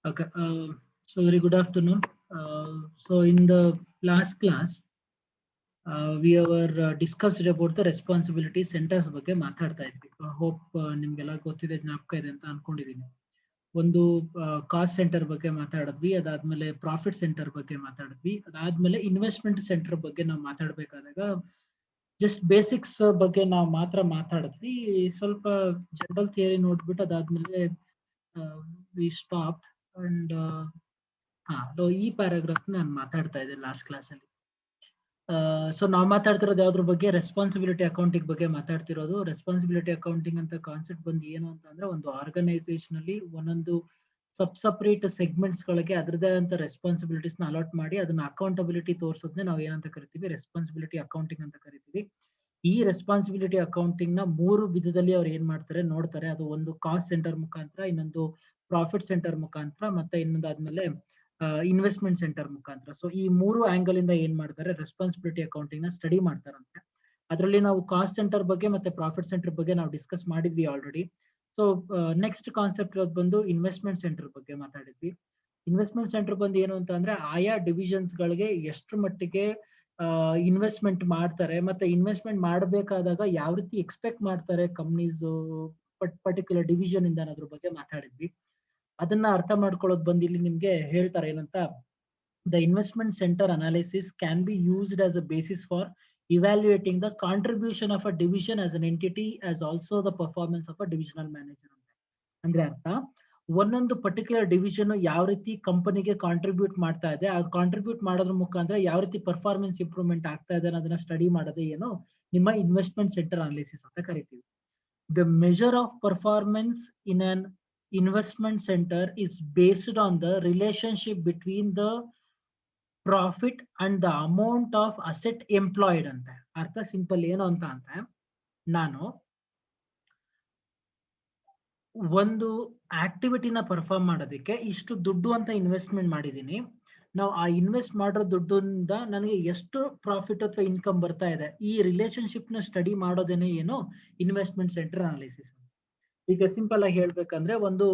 Okay, so very good afternoon. So in the last class, we were discussed about the responsibility centers ಬಗ್ಗೆ ಮಾತಾಡ್ತಾ ಇದ್ವಿ. Hope ನಿಮ್ಗೆಲ್ಲ ಗೊತ್ತಿದೆ, ಜ್ಞಾಪಕ ಇದೆ ಅಂತ ಅನ್ಕೊಂಡಿದೀನಿ. ಒಂದು ಕಾಸ್ಟ್ ಸೆಂಟರ್ ಬಗ್ಗೆ ಮಾತಾಡಿದ್ವಿ, ಅದಾದ್ಮೇಲೆ ಪ್ರಾಫಿಟ್ ಸೆಂಟರ್ ಬಗ್ಗೆ ಮಾತಾಡಿದ್ವಿ, ಅದಾದ್ಮೇಲೆ ಇನ್ವೆಸ್ಟ್ಮೆಂಟ್ ಸೆಂಟರ್ ಬಗ್ಗೆ ನಾವು ಮಾತಾಡ್ಬೇಕಾದಾಗ ಜಸ್ಟ್ ಬೇಸಿಕ್ಸ್ ಬಗ್ಗೆ ನಾವು ಮಾತ್ರ ಮಾತಾಡಿದ್ವಿ. ಸ್ವಲ್ಪ ಜನರಲ್ ಥಿಯರಿ ನೋಡ್ಬಿಟ್ಟು ಅದಾದ್ಮೇಲೆ ವಿ ಸ್ಟಾಪ್ ಅಂಡ್ ಈ ಪ್ಯಾರಾಗ್ರಾಫ್ ನಾನು ಮಾತಾಡ್ತಾ ಇದ್ದೆ ಲಾಸ್ಟ್ ಕ್ಲಾಸ್ ಅಲ್ಲಿ. ಸೊ ನಾವು ಮಾತಾಡ್ತಿರೋದು ಯಾವ್ದ್ರ ಬಗ್ಗೆ? ರೆಸ್ಪಾನ್ಸಿಬಿಲಿಟಿ ಅಕೌಂಟಿಂಗ್ ಬಗ್ಗೆ ಮಾತಾಡ್ತಿರೋದು. ರೆಸ್ಪಾನ್ಸಿಬಿಲಿಟಿ ಅಕೌಂಟಿಂಗ್ ಅಂತ ಕಾನ್ಸೆಪ್ಟ್ ಬಂದು ಏನು ಅಂತಂದ್ರೆ, ಒಂದು ಆರ್ಗನೈಸೇಷನ್ ಅಲ್ಲಿ ಒಂದೊಂದು ಸಪ್ರೇಟ್ ಸೆಗ್ಮೆಂಟ್ಸ್ ಗಳಿಗೆ ಅದರದೇ ಅಂತ ರೆಸ್ಪಾನ್ಸಿಬಿಲಿಟೀಸ್ ನ ಅಲಾಟ್ ಮಾಡಿ ಅದನ್ನ ಅಕೌಂಟಬಿಲಿಟಿ ತೋರಿಸೋದನ್ನೇ ನಾವು ಏನಂತ ಕರಿತೀವಿ? ರೆಸ್ಪಾನ್ಸಿಬಿಲಿಟಿ ಅಕೌಂಟಿಂಗ್ ಅಂತ ಕರಿತೀವಿ. ಈ ರೆಸ್ಪಾನ್ಸಿಬಿಲಿಟಿ ಅಕೌಂಟಿಂಗ್ ನ 3 ವಿಧದಲ್ಲಿ ಅವ್ರು ಏನ್ ಮಾಡ್ತಾರೆ ನೋಡ್ತಾರೆ. ಅದು ಒಂದು ಕಾಸ್ಟ್ ಸೆಂಟರ್ ಮುಖಾಂತರ, ಇನ್ನೊಂದು ಪ್ರಾಫಿಟ್ ಸೆಂಟರ್ ಮುಖಾಂತರ, ಮತ್ತೆ ಇನ್ನೊಂದಾದ್ಮೇಲೆ ಇನ್ವೆಸ್ಟ್ಮೆಂಟ್ ಸೆಂಟರ್ ಮುಖಾಂತರ. ಸೊ ಈ 3 ಆಂಗಲ್ ಇಂದ ಏನ್ ಮಾಡ್ತಾರೆ, ರೆಸ್ಪಾನ್ಸಿಬಿಲಿಟಿ ಅಕೌಂಟಿಂಗ್ ನ ಸ್ಟಡಿ ಮಾಡ್ತಾರಂತೆ. ಅದರಲ್ಲಿ ನಾವು ಕಾಸ್ಟ್ ಸೆಂಟರ್ ಬಗ್ಗೆ ಮತ್ತೆ ಪ್ರಾಫಿಟ್ ಸೆಂಟರ್ ಬಗ್ಗೆ ನಾವು ಡಿಸ್ಕಸ್ ಮಾಡಿದ್ವಿ ಆಲ್ರೆಡಿ. ಸೊ ನೆಕ್ಸ್ಟ್ ಕಾನ್ಸೆಪ್ಟ್ ಬಂದು ಇನ್ವೆಸ್ಟ್ಮೆಂಟ್ ಸೆಂಟರ್ ಬಗ್ಗೆ ಮಾತಾಡಿದ್ವಿ. ಇನ್ವೆಸ್ಟ್ಮೆಂಟ್ ಸೆಂಟರ್ ಬಂದು ಏನು ಅಂತ ಅಂದ್ರೆ, ಆಯಾ ಡಿವಿಷನ್ಸ್ ಗಳಿಗೆ ಎಷ್ಟು ಮಟ್ಟಿಗೆ ಇನ್ವೆಸ್ಟ್ಮೆಂಟ್ ಮಾಡ್ತಾರೆ, ಮತ್ತೆ ಇನ್ವೆಸ್ಟ್ಮೆಂಟ್ ಮಾಡಬೇಕಾದಾಗ ಯಾವ ರೀತಿ ಎಕ್ಸ್ಪೆಕ್ಟ್ ಮಾಡ್ತಾರೆ ಕಂಪ್ನೀಸ್ ಪರ್ಟಿಕ್ಯುಲರ್ ಡಿವಿಷನ್ ಇಂದ ಅನ್ನೋದ್ರ ಬಗ್ಗೆ ಮಾತಾಡಿದ್ವಿ. ಅದನ್ನ ಅರ್ಥ ಮಾಡ್ಕೊಳ್ಳೋದು ಬಂದು ಇಲ್ಲಿ ನಿಮ್ಗೆ ಹೇಳ್ತಾರೆ ಏನಂತ, the investment centre analysis can be used as a basis for evaluating the contribution of a division as an entity as also the performance of a divisional manager ಅಂತ. ಅಂದ್ರೆ ಅರ್ಥ, ಒಂದೊಂದು ಪರ್ಟಿಕ್ಯುಲರ್ ಡಿವಿಷನ್ ಯಾವ ರೀತಿ ಕಂಪನಿಗೆ ಕಾಂಟ್ರಿಬ್ಯೂಟ್ ಮಾಡ್ತಾ ಇದೆ, ಅದು ಕಾಂಟ್ರಿಬ್ಯೂಟ್ ಮಾಡೋದ್ರ ಮುಖಾಂತರ ಯಾವ ರೀತಿ ಪರ್ಫಾರ್ಮೆನ್ಸ್ ಇಂಪ್ರೂವ್ಮೆಂಟ್ ಆಗ್ತಾ ಇದೆ ಅನ್ನೋದನ್ನ ಸ್ಟಡಿ ಮಾಡೋದೇ ಏನು ನಿಮ್ಮ ಇನ್ವೆಸ್ಟ್ಮೆಂಟ್ ಸೆಂಟರ್ ಅನಾಲಿಸಿಸ್ ಅಂತ ಕರಿತೀವಿ. The measure of performance in an investment center is based on the relationship between the profit and the amount of asset employed ಅಂತ. ಅರ್ಥ ಸಿಂಪಲ್ ಏನು ಅಂತ ಅಂದ್ರೆ, ನಾನು ಒಂದು ಆಕ್ಟಿವಿಟಿನ ಪರ್ಫಾರ್ಮ್ ಮಾಡೋದಕ್ಕೆ ಇಷ್ಟು ದುಡ್ಡು ಅಂತ ಇನ್ವೆಸ್ಟ್ಮೆಂಟ್ ಮಾಡಿದೀನಿ. ನಾವು ಆ ಇನ್ವೆಸ್ಟ್ ಮಾಡೋ ದುಡ್ಡಿಂದ ನನಗೆ ಎಷ್ಟು ಪ್ರಾಫಿಟ್ ಅಥವಾ ಇನ್ಕಮ್ ಬರ್ತಾ ಇದೆ, ಈ ರಿಲೇಶನ್ಶಿಪ್ ನ ಸ್ಟಡಿ ಮಾಡೋದೇನೆ ಏನು ಇನ್ವೆಸ್ಟ್ಮೆಂಟ್ ಸೆಂಟರ್ ಅನಾಲಿಸಿಸ್. ಈಗ ಸಿಂಪಲ್ ಆಗಿ ಹೇಳ್ಬೇಕಂದ್ರೆ, ಒಂದು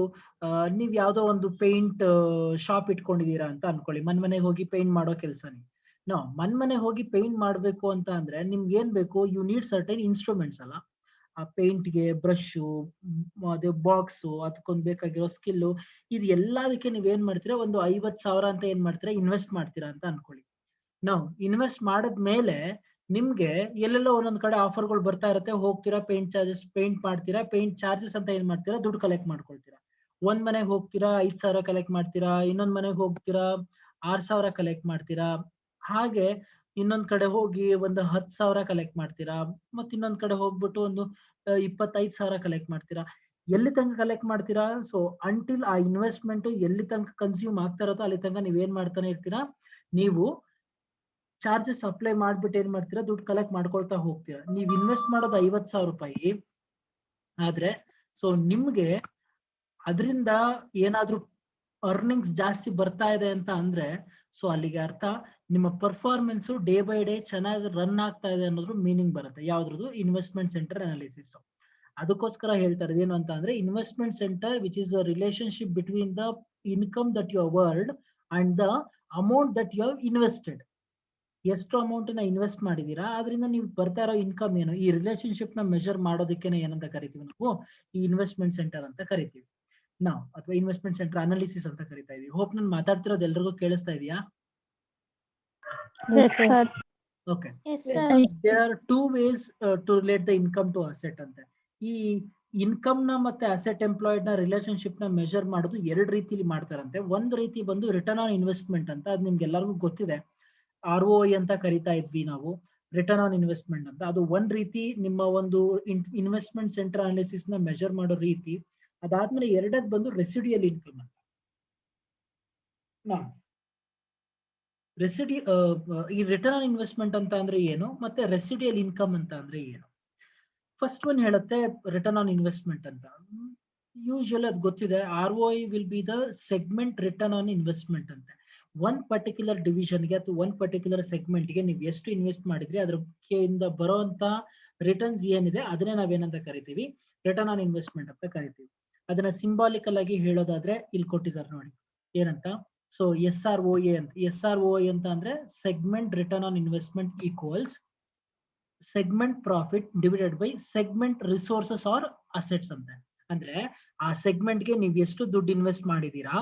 ನೀವ್ ಯಾವ್ದೋ ಒಂದು ಪೇಂಟ್ ಶಾಪ್ ಇಟ್ಕೊಂಡಿದೀರಾ ಅಂತ ಅನ್ಕೊಳ್ಳಿ. ಮನೆಗೆ ಹೋಗಿ ಪೇಂಟ್ ಮಾಡೋ ಕೆಲಸನೇ. ನಾವು ಮನೆಗೆ ಹೋಗಿ ಪೇಂಟ್ ಮಾಡ್ಬೇಕು ಅಂತ ಅಂದ್ರೆ ನಿಮ್ಗೆ ಏನ್ ಬೇಕು? ಯು ನೀಡ್ ಸರ್ಟೈನ್ ಇನ್ಸ್ಟ್ರೂಮೆಂಟ್ಸ್ ಅಲ್ಲ. ಆ ಪೇಂಟ್ಗೆ ಬ್ರಷು, ಅದೇ ಬಾಕ್ಸು, ಅದಕ್ಕೊಂದು ಬೇಕಾಗಿರೋ ಸ್ಕಿಲ್ಲು, ಇದು ಎಲ್ಲದಕ್ಕೆ ನೀವ್ ಏನ್ ಮಾಡ್ತೀರಾ? ಒಂದು 50,000 ಅಂತ ಏನ್ ಮಾಡ್ತೀರಾ? ಇನ್ವೆಸ್ಟ್ ಮಾಡ್ತೀರಾ ಅಂತ ಅನ್ಕೊಳ್ಳಿ. ನಾವು ಇನ್ವೆಸ್ಟ್ ಮಾಡದ್ಮೇಲೆ ನಿಮ್ಗೆ ಎಲ್ಲೆಲ್ಲೋ ಒಂದೊಂದ್ ಕಡೆ ಆಫರ್ಗಳು ಬರ್ತಾ ಇರುತ್ತೆ. ಹೋಗ್ತೀರಾ, ಪೇಂಟ್ ಚಾರ್ಜಸ್ ಪೇಂಟ್ ಮಾಡ್ತೀರಾ, ಪೇಂಟ್ ಚಾರ್ಜಸ್ ಅಂತ ಏನ್ ಮಾಡ್ತೀರಾ? ದುಡ್ಡು ಕಲೆಕ್ಟ್ ಮಾಡ್ಕೊಳ್ತೀರಾ. ಒಂದ್ ಮನೆಗೆ ಹೋಗ್ತೀರಾ, 5,000 ಕಲೆಕ್ಟ್ ಮಾಡ್ತೀರಾ. ಇನ್ನೊಂದ್ ಮನೆಗೆ ಹೋಗ್ತೀರಾ, 6,000 ಕಲೆಕ್ಟ್ ಮಾಡ್ತೀರಾ. ಹಾಗೆ ಇನ್ನೊಂದ್ ಕಡೆ ಹೋಗಿ ಒಂದು 10,000 ಕಲೆಕ್ಟ್ ಮಾಡ್ತೀರಾ. ಮತ್ ಇನ್ನೊಂದ್ ಕಡೆ ಹೋಗ್ಬಿಟ್ಟು ಒಂದು 25,000 ಕಲೆಕ್ಟ್ ಮಾಡ್ತೀರಾ. ಎಲ್ಲಿ ತನಕ ಕಲೆಕ್ಟ್ ಮಾಡ್ತೀರಾ? ಸೊ ಅಂಟಿಲ್ ಆ ಇನ್ವೆಸ್ಟ್ಮೆಂಟ್ ಎಲ್ಲಿ ತನಕ ಕನ್ಸ್ಯೂಮ್ ಆಗ್ತಾ ಇರೋದು ಅಲ್ಲಿ ತನಕ ನೀವ್ ಏನ್ ಮಾಡ್ತಾನೆ ಇರ್ತೀರಾ? ನೀವು ಚಾರ್ಜಸ್ ಅಪ್ಲೈ ಮಾಡ್ಬಿಟ್ಟು ಏನ್ ಮಾಡ್ತೀರಾ? ದುಡ್ಡು ಕಲೆಕ್ಟ್ ಮಾಡ್ಕೊಳ್ತಾ ಹೋಗ್ತೀರಾ. ನೀವ್ ಇನ್ವೆಸ್ಟ್ ಮಾಡೋದು 50,000 ರೂಪಾಯಿ ಆದ್ರೆ, ಸೊ ನಿಮ್ಗೆ ಅದರಿಂದ ಏನಾದ್ರೂ ಅರ್ನಿಂಗ್ಸ್ ಜಾಸ್ತಿ ಬರ್ತಾ ಇದೆ ಅಂತ ಅಂದ್ರೆ, ಸೊ ಅಲ್ಲಿಗೆ ಅರ್ಥ ನಿಮ್ಮ ಪರ್ಫಾರ್ಮೆನ್ಸ್ ಡೇ ಬೈ ಡೇ ಚೆನ್ನಾಗಿ ರನ್ ಆಗ್ತಾ ಇದೆ ಅನ್ನೋದ್ರ ಮೀನಿಂಗ್ ಬರುತ್ತೆ. ಯಾವ್ದ್ರದ್ದು? Investment centre analysis. ಅದಕ್ಕೋಸ್ಕರ ಹೇಳ್ತಾರೆ ಏನು ಅಂತ ಅಂದ್ರೆ, investment centre which is a relationship between the income that you have earned and the amount that you have invested. ಎಷ್ಟು ಅಮೌಂಟ್ ನ ಇನ್ವೆಸ್ಟ್ ಮಾಡಿದೀರಾ, ಅದರಿಂದ ನೀವು ಬರ್ತಾ ಇರೋ ಇನ್ಕಮ್ ಏನು, ಈ ರಿಲೇಶನ್ಶಿಪ್ ನ ಮೆಜರ್ ಮಾಡೋದಕ್ಕೆ ಏನಂತ ಕರಿತೀವಿ ನಾವು? ಈ ಇನ್ವೆಸ್ಟ್ಮೆಂಟ್ ಸೆಂಟರ್ ಅಂತ ಕರಿತೀವಿ ನಾವು, ಅಥವಾ ಇನ್ವೆಸ್ಟ್ಮೆಂಟ್ ಸೆಂಟರ್ ಅನಾಲಿಸಿಸ್ ಅಂತ ಕರಿತಾ ಇದೀವಿ. ಹೋಪ್ ನಾನು ಮಾತಾಡ್ತಿರೋದು ಎಲ್ರಿಗೂ ಕೇಳಿಸ್ತಾ ಇದೆಯಾ? Okay. There are 2 ways to relate the income to asset ಅಂತ. ಈ ಇನ್ಕಮ್ ನ ಮತ್ತೆ ಅಸೆಟ್ ಎಂಪ್ಲಾಯ್ಡ್ ನ ರಿಲೇಶನ್ಶಿಪ್ ನ ಮೆಜರ್ ಮಾಡೋದು 2 ರೀತಿಲಿ ಮಾಡ್ತಾರಂತೆ. ಒಂದ್ ರೀತಿ ಬಂದು ರಿಟರ್ನ್ ಆನ್ ಇನ್ವೆಸ್ಟ್ಮೆಂಟ್ ಅಂತ, ಅದು ನಿಮ್ಗೆ ಎಲ್ಲರಿಗೂ ಗೊತ್ತಿದೆ. ROI ಅಂತ ಕರಿತಾ ಇದ್ವಿ ನಾವು, ರಿಟರ್ನ್ ಆನ್ ಇನ್ವೆಸ್ಟ್ಮೆಂಟ್ ಅಂತ. ಅದು ಒಂದ್ ರೀತಿ ನಿಮ್ಮ ಒಂದು ಇನ್ವೆಸ್ಟ್ಮೆಂಟ್ ಸೆಂಟರ್ ಅನಾಲಿಸಿಸ್ ನ ಮೆಜರ್ ಮಾಡೋ ರೀತಿ. ಅದಾದ್ಮೇಲೆ ಎರಡದ್ ಬಂದು ರೆಸಿಡಿಯಲ್ ಇನ್ಕಮ್ ಅಂತ. ಈ ರಿಟರ್ನ್ ಆನ್ ಇನ್ವೆಸ್ಟ್ಮೆಂಟ್ ಅಂತ ಅಂದ್ರೆ ಏನು, ಮತ್ತೆ ರೆಸಿಡಿಯಲ್ ಇನ್ಕಮ್ ಅಂತ ಅಂದ್ರೆ ಏನು? ಫಸ್ಟ್ ಒನ್ ಹೇಳುತ್ತೆ ರಿಟರ್ನ್ ಆನ್ ಇನ್ವೆಸ್ಟ್ಮೆಂಟ್ ಅಂತ. ಯೂಶುವಲಿ ಅದು ಗೊತ್ತಿದೆ. ROI will be the segment return on investment ಅಂತ. ಒಂದ್ ಪರ್ಟಿಕ್ಯುಲರ್ ಡಿವಿಷನ್ಗೆ ಅಥವಾ ಒಂದ್ ಪರ್ಟಿಕ್ಯುಲರ್ ಸೆಗ್ಮೆಂಟ್ಗೆ ನೀವು ಎಷ್ಟು ಇನ್ವೆಸ್ಟ್ ಮಾಡಿದ್ರಿ ಅದರಿಂದ ಬರೋಂತ ರಿಟರ್ನ್ಸ್ ಏನಿದೆ ಅದನ್ನೇ ನಾವೇನಂತ ಕರಿತೀವಿ? ರಿಟರ್ನ್ ಆನ್ ಇನ್ವೆಸ್ಟ್ಮೆಂಟ್ ಅಂತ ಕರಿತೀವಿ. ಅದನ್ನ ಸಿಂಬಾಲಿಕಲ್ ಆಗಿ ಹೇಳೋದಾದ್ರೆ ಇಲ್ಲಿ ಕೊಟ್ಟಿದ್ದಾರೆ ನೋಡಿ. ಏನಂತ. ಸೊ SROA ಅಂತ, SROI ಅಂತ ಅಂದ್ರೆ segment return on investment equals segment profit divided by segment resources or assets ಅಂತ. ಅಂದ್ರೆ ಆ ಸೆಗ್ಮೆಂಟ್ಗೆ ನೀವು ಎಷ್ಟು ದುಡ್ಡು ಇನ್ವೆಸ್ಟ್ ಮಾಡಿದೀರಾ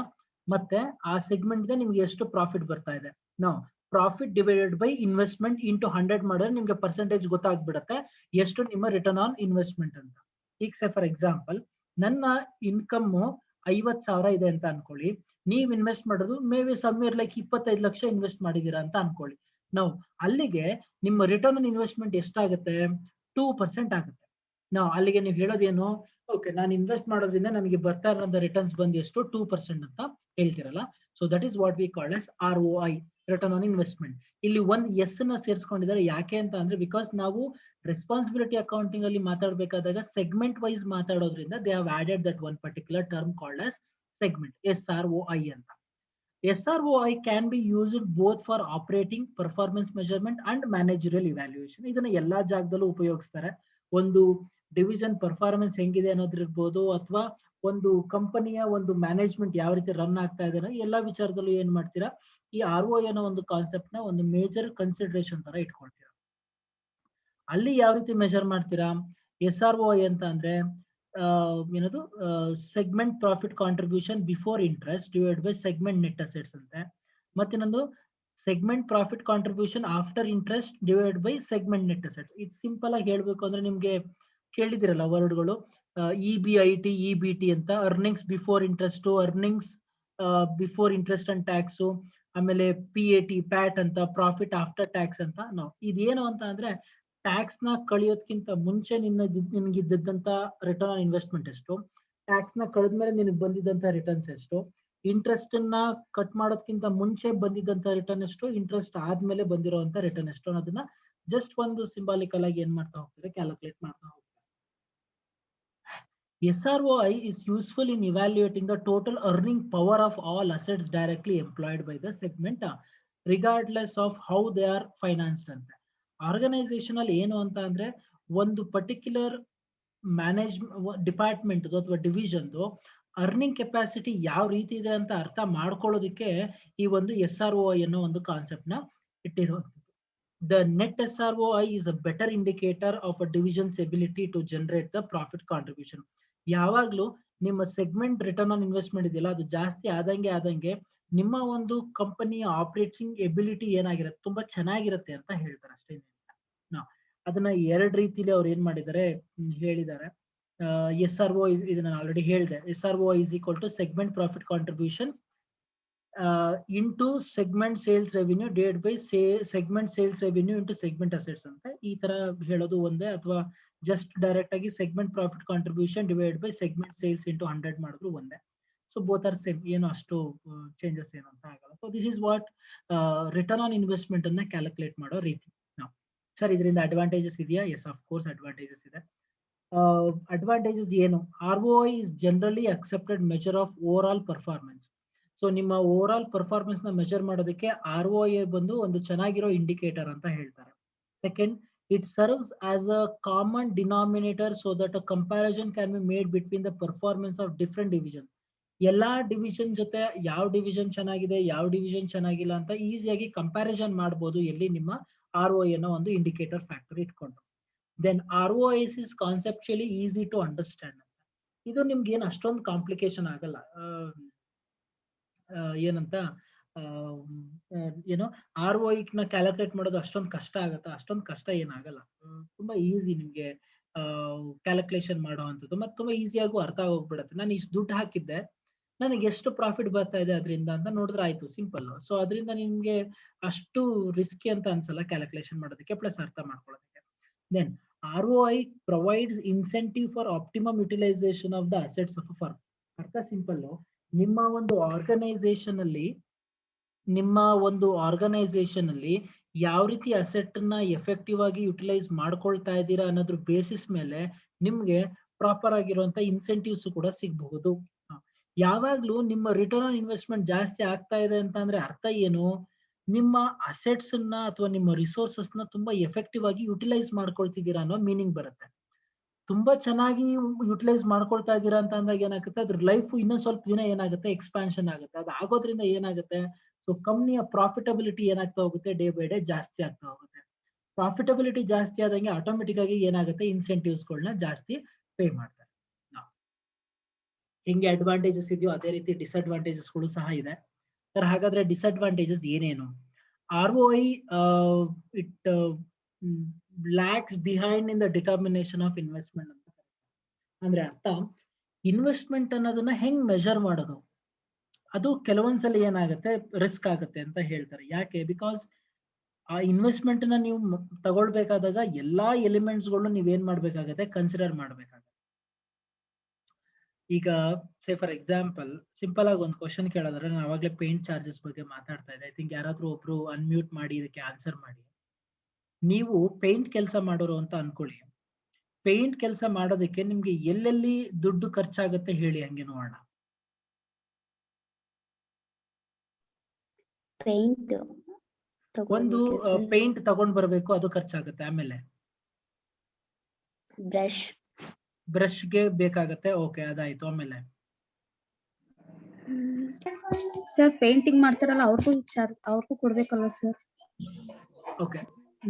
ಮತ್ತೆ ಆ ಸೆಗ್ಮೆಂಟ್ಗೆ ನಿಮ್ಗೆ ಎಷ್ಟು ಪ್ರಾಫಿಟ್ ಬರ್ತಾ ಇದೆ. ನಾವು profit divided by investment into 100 ಮಾಡಿದ್ರೆ ನಿಮ್ಗೆ ಪರ್ಸೆಂಟೇಜ್ ಗೊತ್ತಾಗ್ಬಿಡುತ್ತೆ ಎಷ್ಟು ನಿಮ್ಮ ರಿಟರ್ನ್ ಆನ್ ಇನ್ವೆಸ್ಟ್ಮೆಂಟ್ ಅಂತ. ಈಗ ಸೆ ಫಾರ್ ಎಕ್ಸಾಂಪಲ್ ನನ್ನ ಇನ್ಕಮ್ 50,000 ಇದೆ ಅಂತ ಅನ್ಕೊಳ್ಳಿ, ನೀವ್ ಇನ್ವೆಸ್ಟ್ ಮಾಡೋದು may be somewhere like 25 lakh invest ಮಾಡಿದೀರಾ ಅಂತ ಅನ್ಕೊಳ್ಳಿ. ನಾವು ಅಲ್ಲಿಗೆ ನಿಮ್ಮ ರಿಟರ್ನ್ ಆನ್ ಇನ್ವೆಸ್ಟ್ಮೆಂಟ್ ಎಷ್ಟಾಗುತ್ತೆ, 2% ಆಗುತ್ತೆ. ನಾವು ಅಲ್ಲಿಗೆ ನೀವು ಹೇಳೋದೇನು, ಓಕೆ ನಾನು ಇನ್ವೆಸ್ಟ್ ಮಾಡೋದ್ರಿಂದ ನನಗೆ ಬರ್ತಾ ಇರೋಂಥ ರಿಟರ್ನ್ಸ್ ಬಂದು ಎಷ್ಟು 2% ಅಂತ ಹೇಳ್ತಿರಲ್ಲ. So that is what we called as ROI, return on investment. ಇಲ್ಲಿ ಒಂದು ಎಸ್ ನ ಸೇರಿಸ್ಕೊಂಡಿದ್ದಾರೆ. ಯಾಕೆ ಅಂತ ಅಂದ್ರೆ ಬಿಕಾಸ್ ನಾವು ರೆಸ್ಪಾನ್ಸಿಬಿಲಿಟಿ ಅಕೌಂಟಿಂಗ್ ಅಲ್ಲಿ ಮಾತಾಡಬೇಕಾದಾಗ ಸೆಗ್ಮೆಂಟ್ ವೈಸ್ ಮಾತಾಡೋದ್ರಿಂದ they have added that one particular term called as segment, SROI ಅಂತ. SROI can be used both for operating performance measurement and managerial evaluation. ಇದನ್ನ ಎಲ್ಲಾ ಜಾಗದಲ್ಲೂ ಉಪಯೋಗಿಸ್ತಾರೆ. ಒಂದು ಡಿವಿಷನ್ ಪರ್ಫಾರ್ಮೆನ್ಸ್ ಹೆಂಗಿದೆ ಅನ್ನೋದಿರ್ಬೋದು, ಅಥವಾ ಒಂದು ಕಂಪನಿಯ ಒಂದು ಮ್ಯಾನೇಜ್ಮೆಂಟ್ ಯಾವ ರೀತಿ ರನ್ ಆಗ್ತಾ ಇದೆ, ಎಲ್ಲಾ ವಿಚಾರದಲ್ಲೂ ಏನ್ ಮಾಡ್ತೀರಾ, ಈ ROI ಅನ್ನೋ ಒಂದು ಕಾನ್ಸೆಪ್ಟ್ ನ ಒಂದು ಮೇಜರ್ ಕನ್ಸಿಡರೇಷನ್ ತರ ಇಟ್ಕೊಳ್ತೀರಾ. ಅಲ್ಲಿ ಯಾವ ರೀತಿ ಮೆಜರ್ ಮಾಡ್ತೀರಾ, SROI ಅಂತ ಅಂದ್ರೆ ಏನದು segment profit contribution before interest divide by segment net assets ಅಂತೆ. ಮತ್ತಿನ್ನೊಂದು segment profit contribution after interest divide by segment net assets. ಇದು ಸಿಂಪಲ್ ಆಗಿ ಹೇಳ್ಬೇಕು ಅಂದ್ರೆ ನಿಮ್ಗೆ ಕೇಳಿದಿರಲ್ಲ ವರ್ಡ್ಗಳು, EBIT EBT ಅಂತ, earnings before interest, earnings before interest and tax, ಆಮೇಲೆ PAT ಪ್ಯಾಟ್ ಅಂತ, ಪ್ರಾಫಿಟ್ ಆಫ್ಟರ್ ಟ್ಯಾಕ್ಸ್ ಅಂತ. ನಾವು ಇದೇನು ಅಂತ ಅಂದ್ರೆ ಟ್ಯಾಕ್ಸ್ ನ ಕಳಿಯೋದ್ಕಿಂತ ಮುಂಚೆ ನಿನ್ಗಿದ್ದಂತ ರಿಟರ್ನ್ ಆನ್ ಇನ್ವೆಸ್ಟ್ಮೆಂಟ್ ಎಷ್ಟು, ಟ್ಯಾಕ್ಸ್ ನ ಕಳೆದ್ಮೇಲೆ ನಿನಗೆ ಬಂದಿದ್ದಂತ ರಿಟರ್ನ್ಸ್ ಎಷ್ಟು, ಇಂಟ್ರೆಸ್ಟ್ ನ ಕಟ್ ಮಾಡೋದ್ಕಿಂತ ಮುಂಚೆ ಬಂದಿದ್ದಂತ ರಿಟರ್ನ್ ಎಷ್ಟು, ಇಂಟ್ರೆಸ್ಟ್ ಆದ್ಮೇಲೆ ಬಂದಿರುವಂತ ರಿಟರ್ನ್ ಎಷ್ಟು ಅನ್ನೋದನ್ನ ಜಸ್ಟ್ ಒಂದು ಸಿಂಬಾಲಿಕಲ್ ಆಗಿ ಏನ್ ಮಾಡ್ತಾ ಹೋಗ್ತಾರೆ, ಕ್ಯಾಲ್ಕುಲೇಟ್ ಮಾಡ್ತಾ ಹೋಗ್ತಾರೆ. SROI is useful in evaluating the total earning power of all assets directly employed by the segment, regardless of how they are financed ಅಂತ. ಆರ್ಗನೈಸೇಷನ್ ಅಲ್ಲಿ ಏನು ಅಂತ ಅಂದ್ರೆ ಒಂದು ಪರ್ಟಿಕ್ಯುಲರ್ ಡಿಪಾರ್ಟ್ಮೆಂಟ್ ಅಥವಾ ಡಿವಿಷನ್ ಅರ್ನಿಂಗ್ ಕೆಪಾಸಿಟಿ ಯಾವ ರೀತಿ ಇದೆ ಅಂತ ಅರ್ಥ ಮಾಡ್ಕೊಳ್ಳೋದಕ್ಕೆ ಈ ಒಂದು SROI ಅನ್ನೋ ಒಂದು ಕಾನ್ಸೆಪ್ಟ್ ನ ಇಟ್ಟಿರುವಂತದ್ದು. The net SROI is a better indicator of a division's ability to generate the profit contribution. ಯಾವಾಗ್ಲೂ ನಿಮ್ಮ ಸೆಗ್ಮೆಂಟ್ ರಿಟರ್ನ್ ಆನ್ ಇನ್ವೆಸ್ಟ್ಮೆಂಟ್ ಇದೆಯಲ್ಲ, ಅದು ಜಾಸ್ತಿ ಆದಂಗೆ ನಿಮ್ಮ ಒಂದು ಕಂಪನಿಯ ಆಪರೇಟಿಂಗ್ ಎಬಿಲಿಟಿ ಏನಾಗಿರುತ್ತೆ, ತುಂಬಾ ಚೆನ್ನಾಗಿರುತ್ತೆ ಅಂತ ಹೇಳ್ತಾರೆ ಅಷ್ಟೇ. ಅದನ್ನ ಎರಡು ರೀತಿಲಿ ಅವ್ರು ಏನ್ ಮಾಡಿದ್ದಾರೆ ಹೇಳಿದ್ದಾರೆ. SRO ಇದನ್ನ ನಾನು ಆಲ್ರೆಡಿ ಹೇಳಿದೆ. SROI is equal to segment profit contribution into segment sales revenue divided by segment sales revenue into segment assets ಅಂತ. ಈ ತರ ಹೇಳೋದು ಒಂದೇ, ಅಥವಾ ಜಸ್ಟ್ ಡೈರೆಕ್ಟ್ ಆಗಿ segment profit contribution divide by segment sales into 100 ಮಾಡಿದ್ರು ಒಂದೇ. ಸೊ ಬೋತ್ ಆರ್ ಸೇಮ್, ಏನು ಅಷ್ಟು ಚೇಂಜಸ್ ಏನು ಅಂತ ಆಗಲ್ಲ. So this is what return on investment ಅನ್ನ ಕ್ಯಾಲ್ಕುಲೇಟ್ ಮಾಡೋ ರೀತಿ. ಸರ್ ಇದರಿಂದ ಅಡ್ವಾಂಟೇಜಸ್ ಇದೆಯಾ? ಎಸ್, ಆಫ್ ಕೋರ್ಸ್ ಅಡ್ವಾಂಟೇಜಸ್ ಇದೆ. ಅಡ್ವಾಂಟೇಜಸ್ ಏನು? ROI is generally accepted measure of over all performance. So ನಿಮ್ಮ ಓವರ್ ಆಲ್ ಪರ್ಫಾರ್ಮೆನ್ಸ್ ನ ಮೆಜರ್ ಮಾಡೋದಕ್ಕೆ ROI ಬಂದು ಒಂದು ಚೆನ್ನಾಗಿರೋ ಇಂಡಿಕೇಟರ್ ಅಂತ ಹೇಳ್ತಾರೆ. Second, it serves as a common denominator so that a comparison can be made between the performance of different divisions. ಎಲ್ಲಾ division ಜೊತೆ ಯಾವ ಡಿವಿಷನ್ ಚೆನ್ನಾಗಿದೆ, ಯಾವ ಡಿವಿಷನ್ ಚೆನ್ನಾಗಿಲ್ಲ ಅಂತ ಈಸಿಯಾಗಿ ಕಂಪ್ಯಾರಿಸನ್ ಮಾಡಬಹುದು ಎಲ್ಲಿ, ನಿಮ್ಮ ROI ಅನ್ನೋ ಒಂದು ಇಂಡಿಕೇಟರ್ ಫ್ಯಾಕ್ಟರ್ ಇಟ್ಕೊಂಡು. Then ROI is conceptually easy to understand. ಇದು ನಿಮ್ಗೆ ಏನು ಅಷ್ಟೊಂದು ಕಾಂಪ್ಲಿಕೇಶನ್ ಆಗಲ್ಲ. ಏನಂತ ಏನೋ ROI ನ ಕ್ಯಾಲ್ಕುಲೇಟ್ ಮಾಡೋದು ಅಷ್ಟೊಂದು ಕಷ್ಟ ಆಗತ್ತಾ? ಅಷ್ಟೊಂದು ಕಷ್ಟ ಏನಾಗಲ್ಲ, ತುಂಬಾ ಈಸಿ ನಿಮ್ಗೆ ಕ್ಯಾಲ್ಕುಲೇಷನ್ ಮಾಡೋ ಅಂಥದ್ದು, ಮತ್ತೆ ತುಂಬಾ ಈಸಿಯಾಗೂ ಅರ್ಥ ಹೋಗ್ಬಿಡುತ್ತೆ. ನಾನು ಇಷ್ಟು ದುಡ್ಡು ಹಾಕಿದ್ದೆ, ನನಗೆ ಎಷ್ಟು ಪ್ರಾಫಿಟ್ ಬರ್ತಾ ಇದೆ ಅದರಿಂದ ಅಂತ ನೋಡಿದ್ರೆ ಆಯ್ತು, ಸಿಂಪಲ್. ಸೊ ಅದರಿಂದ ನಿಮ್ಗೆ ಅಷ್ಟು ರಿಸ್ಕಿ ಅಂತ ಅನ್ಸಲ್ಲ ಕ್ಯಾಲ್ಕುಲೇಷನ್ ಮಾಡೋದಕ್ಕೆ, ಪ್ಲಸ್ ಅರ್ಥ ಮಾಡ್ಕೊಳ್ಳೋದಕ್ಕೆ. Then ROI provides incentive for optimum utilisation of the assets of a firm. ಅರ್ಥ ಸಿಂಪಲ್, ನಿಮ್ಮ ಒಂದು ಆರ್ಗನೈಸೇಷನ್ ಅಲ್ಲಿ ಯಾವ ರೀತಿ ಅಸೆಟ್ ನ ಎಫೆಕ್ಟಿವ್ ಆಗಿ ಯುಟಿಲೈಸ್ ಮಾಡ್ಕೊಳ್ತಾ ಇದ್ದೀರಾ ಅನ್ನೋದ್ರ ಬೇಸಿಸ್ ಮೇಲೆ ನಿಮ್ಗೆ ಪ್ರಾಪರ್ ಆಗಿರುವಂತ ಇನ್ಸೆಂಟಿವ್ಸ್ ಕೂಡ ಸಿಗಬಹುದು. ಯಾವಾಗ್ಲೂ ನಿಮ್ಮ ರಿಟರ್ನ್ ಆನ್ ಇನ್ವೆಸ್ಟ್ಮೆಂಟ್ ಜಾಸ್ತಿ ಆಗ್ತಾ ಇದೆ ಅಂತ ಅಂದ್ರೆ ಅರ್ಥ ಏನು, ನಿಮ್ಮ ಅಸೆಟ್ಸ್ ನ ಅಥವಾ ನಿಮ್ಮ ರಿಸೋರ್ಸಸ್ ನ ತುಂಬಾ ಎಫೆಕ್ಟಿವ್ ಆಗಿ ಯುಟಿಲೈಸ್ ಮಾಡ್ಕೊಳ್ತಿದ್ದೀರಾ ಅನ್ನೋ ಮೀನಿಂಗ್ ಬರುತ್ತೆ. ತುಂಬಾ ಚೆನ್ನಾಗಿ ಯುಟಿಲೈಸ್ ಮಾಡ್ಕೊಳ್ತಾ ಇದ್ದೀರಾ ಅಂತ ಅಂದಾಗ ಏನಾಗುತ್ತೆ, ಅದ್ರ ಲೈಫ್ ಇನ್ನೊಂದ್ ಸ್ವಲ್ಪ ದಿನ ಏನಾಗುತ್ತೆ, ಎಕ್ಸ್ಪಾನ್ಷನ್ ಆಗುತ್ತೆ. ಅದು ಆಗೋದ್ರಿಂದ ಏನಾಗುತ್ತೆ, ಸೊ ಕಂಪ್ನಿಯ ಪ್ರಾಫಿಟಬಿಲಿಟಿ ಏನಾಗ್ತಾ ಹೋಗುತ್ತೆ, ಡೇ ಬೈ ಡೇ ಜಾಸ್ತಿ ಆಗ್ತಾ ಹೋಗುತ್ತೆ. ಪ್ರಾಫಿಟಬಿಲಿಟಿ ಜಾಸ್ತಿ ಆದಂಗೆ ಆಟೋಮೆಟಿಕ್ ಆಗಿ ಏನಾಗುತ್ತೆ, ಇನ್ಸೆಂಟಿವ್ಸ್ ಗಳನ್ನ ಜಾಸ್ತಿ ಪೇ ಮಾಡ್ತಾರೆ. ಹೆಂಗೆ ಅಡ್ವಾಂಟೇಜಸ್ ಇದೆಯೋ ಅದೇ ರೀತಿ ಡಿಸ್ಅಡ್ವಾಂಟೇಜಸ್ ಗಳು ಸಹ ಇದೆ ಸರ್. ಹಾಗಾದ್ರೆ ಡಿಸ್ಅಡ್ವಾಂಟೇಜಸ್ ಏನೇನು? ROI it lakhs behind in the determination of investment ಅಂತ. ಅಂದ್ರೆ ಅರ್ಥ, ಇನ್ವೆಸ್ಟ್ಮೆಂಟ್ ಅನ್ನೋದನ್ನ ಹೆಂಗ್ ಮೆಜರ್ ಮಾಡೋದು, ಅದು ಕೆಲವೊಂದ್ಸಲ ಏನಾಗುತ್ತೆ, ರಿಸ್ಕ್ ಆಗುತ್ತೆ ಅಂತ ಹೇಳ್ತಾರೆ. ಯಾಕೆ? ಬಿಕಾಸ್ ಆ ಇನ್ವೆಸ್ಟ್ಮೆಂಟ್ ನ ನೀವು ತಗೊಳ್ಬೇಕಾದಾಗ ಎಲ್ಲಾ ಎಲಿಮೆಂಟ್ಸ್ ಗಳು ನೀವೇನ್ ಮಾಡ್ಬೇಕಾಗತ್ತೆ, ಕನ್ಸಿಡರ್ ಮಾಡ್ಬೇಕಾಗತ್ತೆ. ಈಗ ಸೇ ಫಾರ್ ಎಕ್ಸಾಂಪಲ್ ಸಿಂಪಲ್ ಆಗಿ ಒಂದು ಕ್ವಶನ್ ಕೇಳಿದ್ರೆ, ನಾನು ಅವಾಗಲೇ ಪೇಂಟ್ ಚಾರ್ಜಸ್ ಬಗ್ಗೆ ಮಾತಾಡ್ತಾ ಇದ್ದೆ. ಐ ಥಿಂಕ್ ಯಾರಾದ್ರೂ ಒಬ್ರು ಅನ್ಮ್ಯೂಟ್ ಮಾಡಿ ಇದಕ್ಕೆ ಆನ್ಸರ್ ಮಾಡಿ. ನೀವು ಪೇಂಟ್ ಕೆಲಸ ಮಾಡೋರು ಅಂತ ಅನ್ಕೊಳ್ಳಿ. ಪೇಂಟ್ ಕೆಲಸ ಮಾಡೋದಕ್ಕೆ ನಿಮ್ಗೆ ಎಲ್ಲೆಲ್ಲಿ ದುಡ್ಡು ಖರ್ಚಾಗುತ್ತೆ ಹೇಳಿ, ಹಂಗೆ ನೋಡೋಣ. ಒಂದು ಪೇಂಟ್ ತಗೊಂಡ್ ಬರ್ಬೇಕು, ಅದು ಖರ್ಚಾಗುತ್ತೆ. ಆಮೇಲೆ ಬ್ರಷ್ಗೆ ಬೇಕಾಗತ್ತೆ. ಓಕೆ, ಅದಾಯ್ತು. ಆಮೇಲೆ ಸರ್ ಪೇಂಟಿಂಗ್ ಮಾಡ್ತಾರಲ್ಲ ಅವ್ರಿಗೂ ಕೊಡ್ಬೇಕಲ್ವಾ ಸರ್? ಓಕೆ,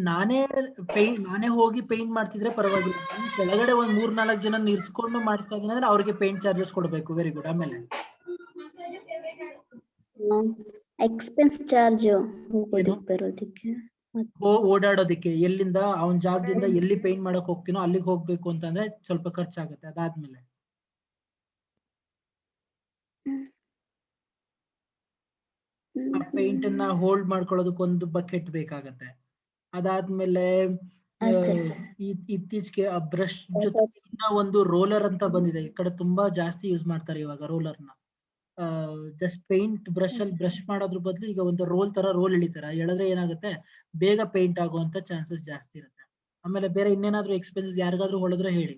ನಾನೇ ಹೋಗಿ ಪೇಂಟ್ ಮಾಡ್ತಿದ್ರೆ ಪರವಾಗಿಲ್ಲ. ಕೆಳಗಡೆ ಒಂದ್ 3-4 ಜನ ಇರ್ಸ್ಕೊಂಡು ಮಾಡಿಸ್ತಾ ಇದೀನಿ ಅಂದ್ರೆ ಅವ್ರಿಗೆ ಪೇಂಟ್ ಚಾರ್ಜಸ್ ಕೊಡ್ಬೇಕು. Very good. ಆಮೇಲೆ ಎಕ್ಸ್ಪೆನ್ಸ್ ಚಾರ್ಜ್ ಬರೋದಕ್ಕೆ, ಓಡಾಡೋದಕ್ಕೆ, ಎಲ್ಲಿಂದ ಅವನ ಜಾಗದಿಂದ ಎಲ್ಲಿ ಪೇಂಟ್ ಮಾಡಕ್ ಹೋಗ್ತೀನೋ ಅಲ್ಲಿಗೆ ಹೋಗ್ಬೇಕು ಅಂತಂದ್ರೆ ಸ್ವಲ್ಪ ಖರ್ಚಾಗುತ್ತೆ. ಅದಾದ್ಮೇಲೆ ಆ ಪೇಂಟ್ ಅನ್ನ ಹೋಲ್ಡ್ ಮಾಡ್ಕೊಳ್ಳೋದಕ್ಕೊಂದು ಬಕೆಟ್ ಬೇಕಾಗತ್ತೆ. ಅದಾದ್ಮೇಲೆ ಇತ್ತೀಚೆಗೆ ಆ ಬ್ರಷ್ ಜೊತೆ ಒಂದು ರೋಲರ್ ಅಂತ ಬಂದಿದೆ. ಈ ಕಡೆ ತುಂಬಾ ಜಾಸ್ತಿ ಯೂಸ್ ಮಾಡ್ತಾರೆ ಇವಾಗ ರೋಲರ್ನ. ಜಸ್ಟ್ ಪೇಂಟ್ ಬ್ರಷ್ ಅಲ್ಲಿ ಬ್ರಷ್ ಮಾಡೋದ್ರ ಬದಲು ಈಗ ಒಂದು ರೋಲ್ ಎಳಿತಾರೆ. ಎಳೆದ್ರೆ ಏನಾಗುತ್ತೆ, ಬೇಗ ಪೇಂಟ್ ಆಗುವಂತ ಚಾನ್ಸಸ್ ಜಾಸ್ತಿ ಇರುತ್ತೆ. ಆಮೇಲೆ ಬೇರೆ ಇನ್ನೇನಾದ್ರೂ ಎಕ್ಸ್ಪೆನ್ಸಸ್ ಯಾರಿಗಾದ್ರೂ ಹೊಳೆದ್ರೆ ಹೇಳಿ.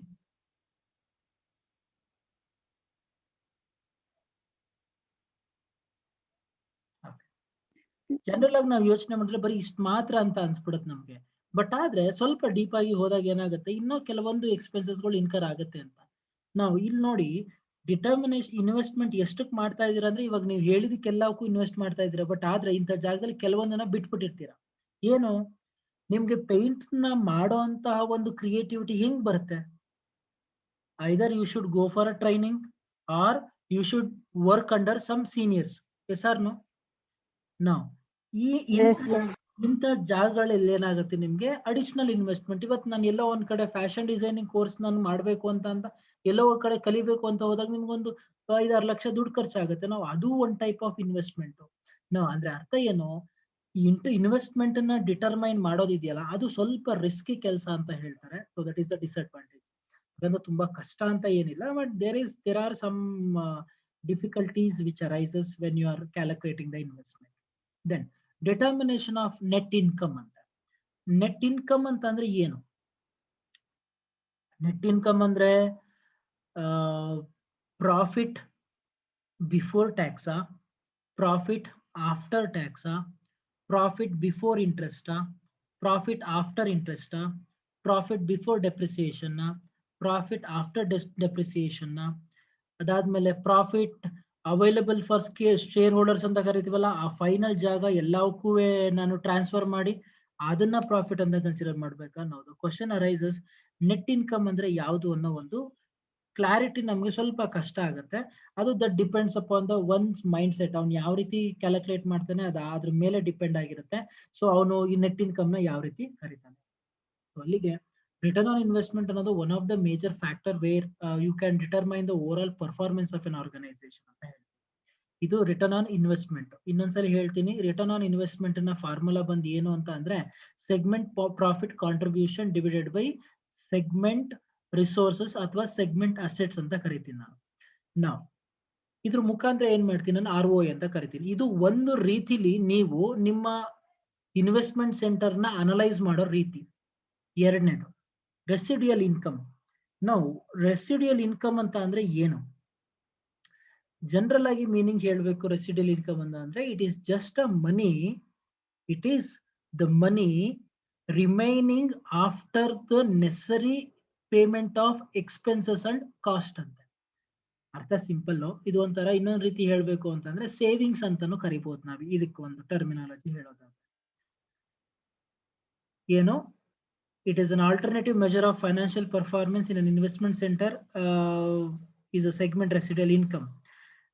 ಜನರಲ್ ಆಗಿ ನಾವು ಯೋಚನೆ ಮಾಡಿದ್ರೆ ಬರೀ ಇಷ್ಟು ಮಾತ್ರ ಅಂತ ಅನ್ಸ್ಬಿಡುತ್ತೆ ನಮ್ಗೆ. ಬಟ್ ಆದ್ರೆ ಸ್ವಲ್ಪ ಡೀಪ್ ಆಗಿ ಹೋದಾಗ ಏನಾಗುತ್ತೆ, ಇನ್ನೂ ಕೆಲವೊಂದು ಎಕ್ಸ್ಪೆನ್ಸಸ್ ಗಳು ಇನ್ಕರ್ ಆಗುತ್ತೆ ಅಂತ. ನಾವು ಇಲ್ಲಿ ನೋಡಿ, ಡಿಟರ್ಮಿನೇಷನ್ ಇನ್ವೆಸ್ಟ್ಮೆಂಟ್ ಎಷ್ಟಕ್ಕೆ ಮಾಡ್ತಾ ಇದೀರಾ ಅಂದ್ರೆ, ಇವಾಗ ನೀವು ಹೇಳಿದಕ್ಕೆಲ್ಲಕ್ಕೂ ಇನ್ವೆಸ್ಟ್ ಮಾಡ್ತಾ ಇದ್ದೀರಾ. ಬಟ್ ಆದ್ರೆ ಇಂಥ ಜಾಗದಲ್ಲಿ ಕೆಲವೊಂದನ್ನ ಬಿಟ್ಬಿಟ್ಟಿರ್ತೀರಾ. ಏನು? ನಿಮ್ಗೆ ಪೇಂಟ್ ನ ಮಾಡೋ ಅಂತಹ ಒಂದು ಕ್ರಿಯೇಟಿವಿಟಿ ಹೆಂಗ್ ಬರುತ್ತೆ? Either you should go for a training or you should work under some seniors. Yes or no? ನಾವು ಇಂಥ ಜಾಗಗಳಲ್ಲಿ ಏನಾಗುತ್ತೆ, ನಿಮ್ಗೆ ಅಡಿಷನಲ್ ಇನ್ವೆಸ್ಟ್ಮೆಂಟ್. ಇವತ್ತು ನಾನು ಎಲ್ಲೋ ಒಂದ್ ಕಡೆ ಫ್ಯಾಷನ್ ಡಿಸೈನಿಂಗ್ ಕೋರ್ಸ್ ನಾನು ಮಾಡ್ಬೇಕು ಅಂತ ಎಲ್ಲೋ ಒಂದ್ ಕಡೆ ಕಲಿಬೇಕು ಅಂತ ಹೋದಾಗ ನಿಮ್ಗೊಂದು 5-6 ಲಕ್ಷ ದುಡ್ಡು ಖರ್ಚಾಗುತ್ತೆ. ನಾವು ಅದು ಒಂದ್ ಟೈಪ್ ಆಫ್ ಇನ್ವೆಸ್ಟ್ಮೆಂಟ್. ನಾವು ಅಂದ್ರೆ ಅರ್ಥ ಏನು, ಇನ್ವೆಸ್ಟ್ಮೆಂಟ್ ಅನ್ನ ಡಿಟರ್ಮೈನ್ ಮಾಡೋದಿದೆಯಲ್ಲ, ಅದು ಸ್ವಲ್ಪ ರಿಸ್ಕಿ ಕೆಲಸ ಅಂತ ಹೇಳ್ತಾರೆ. So that is the disadvantage. ಅದನ್ನು ತುಂಬಾ ಕಷ್ಟ ಅಂತ ಏನಿಲ್ಲ, but there are some difficulties which arises when you are calculating the investment. Then determination of net income ಅಂತ. ನೆಟ್ ಇನ್ಕಮ್ ಅಂತ ಅಂದ್ರೆ ಏನು? ನೆಟ್ ಇನ್ಕಮ್ ಅಂದ್ರೆ ಪ್ರಾಫಿಟ್ ಬಿಫೋರ್ ಟ್ಯಾಕ್ಸಾ, ಪ್ರಾಫಿಟ್ ಆಫ್ಟರ್ ಟ್ಯಾಕ್ಸಾ, ಪ್ರಾಫಿಟ್ ಬಿಫೋರ್ ಇಂಟ್ರೆಸ್ಟಾ, ಪ್ರಾಫಿಟ್ ಆಫ್ಟರ್ ಇಂಟ್ರೆಸ್ಟಾ, profit before depreciation, profit after depreciation, ಅದಾದ್ಮೇಲೆ profit available for shareholders ಅಂತ ಕರಿತೀವಲ್ಲ, ಆ ಫೈನಲ್ ಜಾಗ ಎಲ್ಲವಕ್ಕೂ ನಾನು ಟ್ರಾನ್ಸ್ಫರ್ ಮಾಡಿ ಅದನ್ನ ಪ್ರಾಫಿಟ್ ಅಂತ ಕನ್ಸಿಡರ್ ಮಾಡ್ಬೇಕಾ ಅನ್ನೋದು ಕ್ವಶನ್ ಅರೈಸಸ್. ನೆಟ್ ಇನ್ಕಮ್ ಅಂದ್ರೆ ಯಾವುದು ಅನ್ನೋ ಒಂದು ಕ್ಲಾರಿಟಿ ನಮ್ಗೆ ಸ್ವಲ್ಪ ಕಷ್ಟ ಆಗುತ್ತೆ. ಅದು that depends upon the ones mind set. ಅವ್ನು ಯಾವ ರೀತಿ ಕ್ಯಾಲ್ಕುಲೇಟ್ ಮಾಡ್ತಾನೆ ಅದು ಅದ್ರ ಮೇಲೆ ಡಿಪೆಂಡ್ ಆಗಿರುತ್ತೆ. ಸೊ ಅವನು ಈ ನೆಟ್ ಇನ್ಕಮ್ ನ ಯಾವ ರೀತಿ ಕರೀತಾನೆ. ಸೊ ಅಲ್ಲಿಗೆ ರಿಟರ್ನ್ ಆನ್ ಇನ್ವೆಸ್ಟ್ಮೆಂಟ್ ಅನ್ನೋದು one of the major factor where you can determine the overall performance of an organisation ಅಂತ ಹೇಳಿ. ಇದು ರಿಟರ್ನ್ ಆನ್ ಇನ್ವೆಸ್ಟ್ಮೆಂಟ್. ಇನ್ನೊಂದ್ಸಲಿ ಹೇಳ್ತೀನಿ, ರಿಟರ್ನ್ ಆನ್ ಇನ್ವೆಸ್ಟ್ಮೆಂಟ್ ನ ಫಾರ್ಮುಲಾ ಬಂದು ಏನು ಅಂತ ಅಂದ್ರೆ, segment profit contribution divided by segment resources ಅಥವಾ ಸೆಗ್ಮೆಂಟ್ ಅಸೆಟ್ಸ್ ಅಂತ ಕರಿತೀನಿ ನಾವು. ಇದ್ರ ಮುಖಾಂತರ ಏನ್ ಮಾಡ್ತೀನಿ ನಾನು, ROI ಅಂತ ಕರಿತೀನಿ. ಇದು ಒಂದು ರೀತಿಲಿ ನೀವು ನಿಮ್ಮ ಇನ್ವೆಸ್ಟ್ಮೆಂಟ್ ಸೆಂಟರ್ ನ ಅನಲೈಸ್ ಮಾಡೋ ರೀತಿ. ಎರಡನೇದು ರೆಸಿಡಿಯಲ್ ಇನ್ಕಮ್. ನಾವು ರೆಸಿಡಿಯಲ್ ಇನ್ಕಮ್ ಅಂತ ಅಂದ್ರೆ ಏನು? ಜನರಲ್ ಆಗಿ ಮೀನಿಂಗ್ ಹೇಳಬೇಕು. ರೆಸಿಡಿಯಲ್ ಇನ್ಕಮ್ ಅಂದ್ರೆ it is just a money, it is the money remaining after the ನೆಸರಿ payment of expenses and cost ಅಂತ. ಅರ್ಥ ಸಿಂಪಲ್. ಇದು ಒಂಥರ ಇನ್ನೊಂದು ರೀತಿ ಹೇಳ್ಬೇಕು ಅಂತಂದ್ರೆ ಸೇವಿಂಗ್ಸ್ ಅಂತಾನು ಕರಿಬಹುದು ನಾವು. ಇದಕ್ಕೆ ಒಂದು ಟರ್ಮಿನಾಲಜಿ ಹೇಳೋದಾದ್ರೆ ಏನು, it is an alternative measure of financial performance in an investment center, is a segment residual income.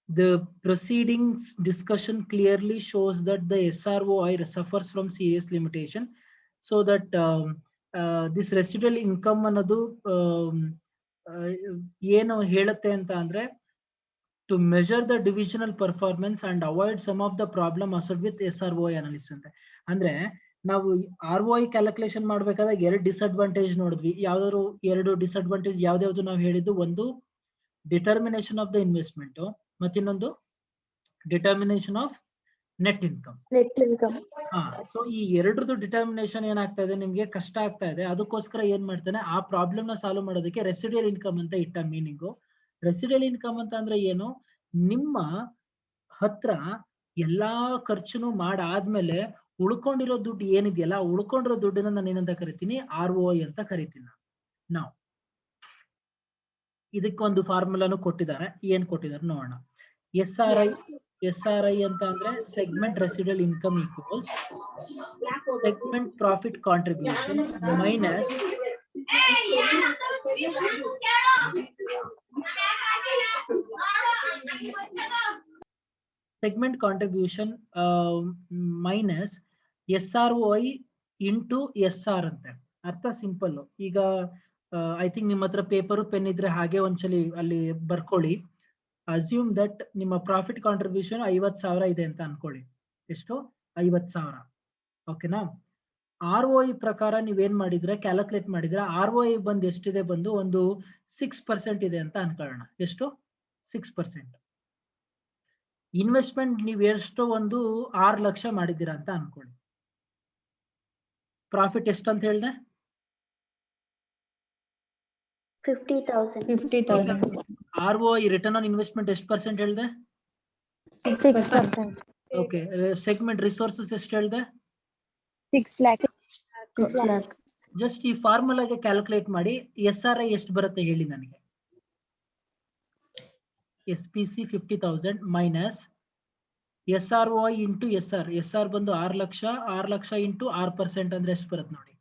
The proceedings discussion clearly shows that the SROI suffers from serious limitation, so that this residual income ಅನ್ನೋದು ಏನು ಹೇಳುತ್ತೆ ಅಂತ ಅಂದ್ರೆ to measure the divisional performance and avoid some of the problem associated with SROI analysis ಅಂತ. ಅಂದ್ರೆ ನಾವು ROI calculation ಮಾಡ್ಬೇಕಾದಾಗ ಎರಡು disadvantage ನೋಡಿದ್ವಿ. ಯಾವ್ದಾದ್ರು ಎರಡು ಡಿಸ್ಅಡ್ವಾಂಟೇಜ್ ಯಾವ್ದಾವ್ದು ನಾವು ಹೇಳಿದ್ದು, ಒಂದು ಡಿಟರ್ಮಿನೇಷನ್ ಆಫ್ ದ ಇನ್ವೆಸ್ಟ್ಮೆಂಟ್, ಮತ್ತಿನ್ನೊಂದು determination of net income. So ಈ ಎರಡರದ್ದು ಡಿಟರ್ಮಿನೇಷನ್ ಏನಾಗ್ತಾ ಇದೆ, ನಿಮ್ಗೆ ಕಷ್ಟ ಆಗ್ತಾ ಇದೆ. ಅದಕ್ಕೋಸ್ಕರ ಏನ್ ಮಾಡ್ತಾನೆ, ಆ ಪ್ರಾಬ್ಲಮ್ ನ ಸಾಲ್ವ್ ಮಾಡೋದಕ್ಕೆ ರೆಸಿಡಿಯಲ್ ಇನ್ಕಮ್ ಅಂತ ಇಟ್ಟ ಮೀನಿಂಗು. ರೆಸಿಡಿಯಲ್ ಇನ್ಕಮ್ ಅಂತ ಅಂದ್ರೆ ಏನು, ನಿಮ್ಮ ಹತ್ರ ಎಲ್ಲಾ ಖರ್ಚುನು ಮಾಡಾದ್ಮೇಲೆ ಉಳ್ಕೊಂಡಿರೋ ದುಡ್ಡು ಏನಿದೆಯಲ್ಲ, ಉಳ್ಕೊಂಡಿರೋ ದುಡ್ಡನ್ನ ನಾನು ಏನಂತ ಕರಿತೀನಿ, ROI ಅಂತ ಕರಿತೀನಿ ನಾವು. ಇದಕ್ಕೊಂದು ಫಾರ್ಮುಲಾನು ಕೊಟ್ಟಿದ್ದಾರೆ. ಏನ್ ಕೊಟ್ಟಿದ್ದಾರೆ ನೋಡೋಣ. SRI ಅಂತ ಅಂದ್ರೆ segment residual income equals segment profit contribution minus segment contribution minus SROI into SR ಅಂತೆ. ಅರ್ಥ ಸಿಂಪಲ್. ಈಗ ಐ ಥಿಂಕ್ ನಿಮ್ಮ ಹತ್ರ ಪೇಪರ್ ಪೆನ್ ಇದ್ರೆ ಹಾಗೆ ಒಂದ್ಸಲಿ ಅಲ್ಲಿ ಬರ್ಕೊಳ್ಳಿ. ಅಸ್ಯೂಮ್ ದಟ್ ನಿಮ್ಮ ಪ್ರಾಫಿಟ್ ಕಾಂಟ್ರಿಬ್ಯೂಷನ್ 50,000 ಇದೆ ಅಂತ ಅನ್ಕೊಳ್ಳಿ. ಎಷ್ಟು? 50,000. ಓಕೆನಾ? ROI ಪ್ರಕಾರ ನೀವೇನ್ ಮಾಡಿದ್ರೆ, ಕ್ಯಾಲ್ಕುಲೇಟ್ ಮಾಡಿದ್ರೆ ROI ಬಂದು ಎಷ್ಟಿದೆ, ಬಂದು ಒಂದು 6% ಇದೆ ಅಂತ ಅನ್ಕೊಳ್ಳೋಣ. ಎಷ್ಟು? 6%. ಇನ್ವೆಸ್ಟ್ಮೆಂಟ್ ನೀವು ಎಷ್ಟು, ಒಂದು 6 ಲಕ್ಷ ಮಾಡಿದ್ದೀರಾ ಅಂತ ಅನ್ಕೊಳ್ಳಿ. ಪ್ರಾಫಿಟ್ ಎಷ್ಟು ಅಂತ ಹೇಳಿದೆ? 50,000. ROI ರಿಟರ್ನ್ ಆನ್ ಇನ್ವೆಸ್ಟ್ಮೆಂಟ್ ಎಷ್ಟು ಪರ್ಸೆಂಟ್ ಹೇಳಿದೆ? 6%. ಓಕೆ. ಸೆಗ್ಮೆಂಟ್ ರಿಸೋರ್ಸಸ್ ಎಷ್ಟು ಹೇಳಿದೆ? 6 lakhs. ಜಸ್ಟ್ ಈ ಫಾರ್ಮುಲಾಗೆ ಕ್ಯಾಲ್ಕುಲೇಟ್ ಮಾಡಿ SRI ಎಷ್ಟು ಬರುತ್ತೆ ಹೇಳಿ ನನಗೆ. SPC 50,000 minus SROI into SR ಬಂದು 6 ಲಕ್ಷ. 6 ಲಕ್ಷ ಇಂಟು 6% ಅಂದ್ರೆ ಎಷ್ಟು ಬರುತ್ತೆ ನೋಡಿ.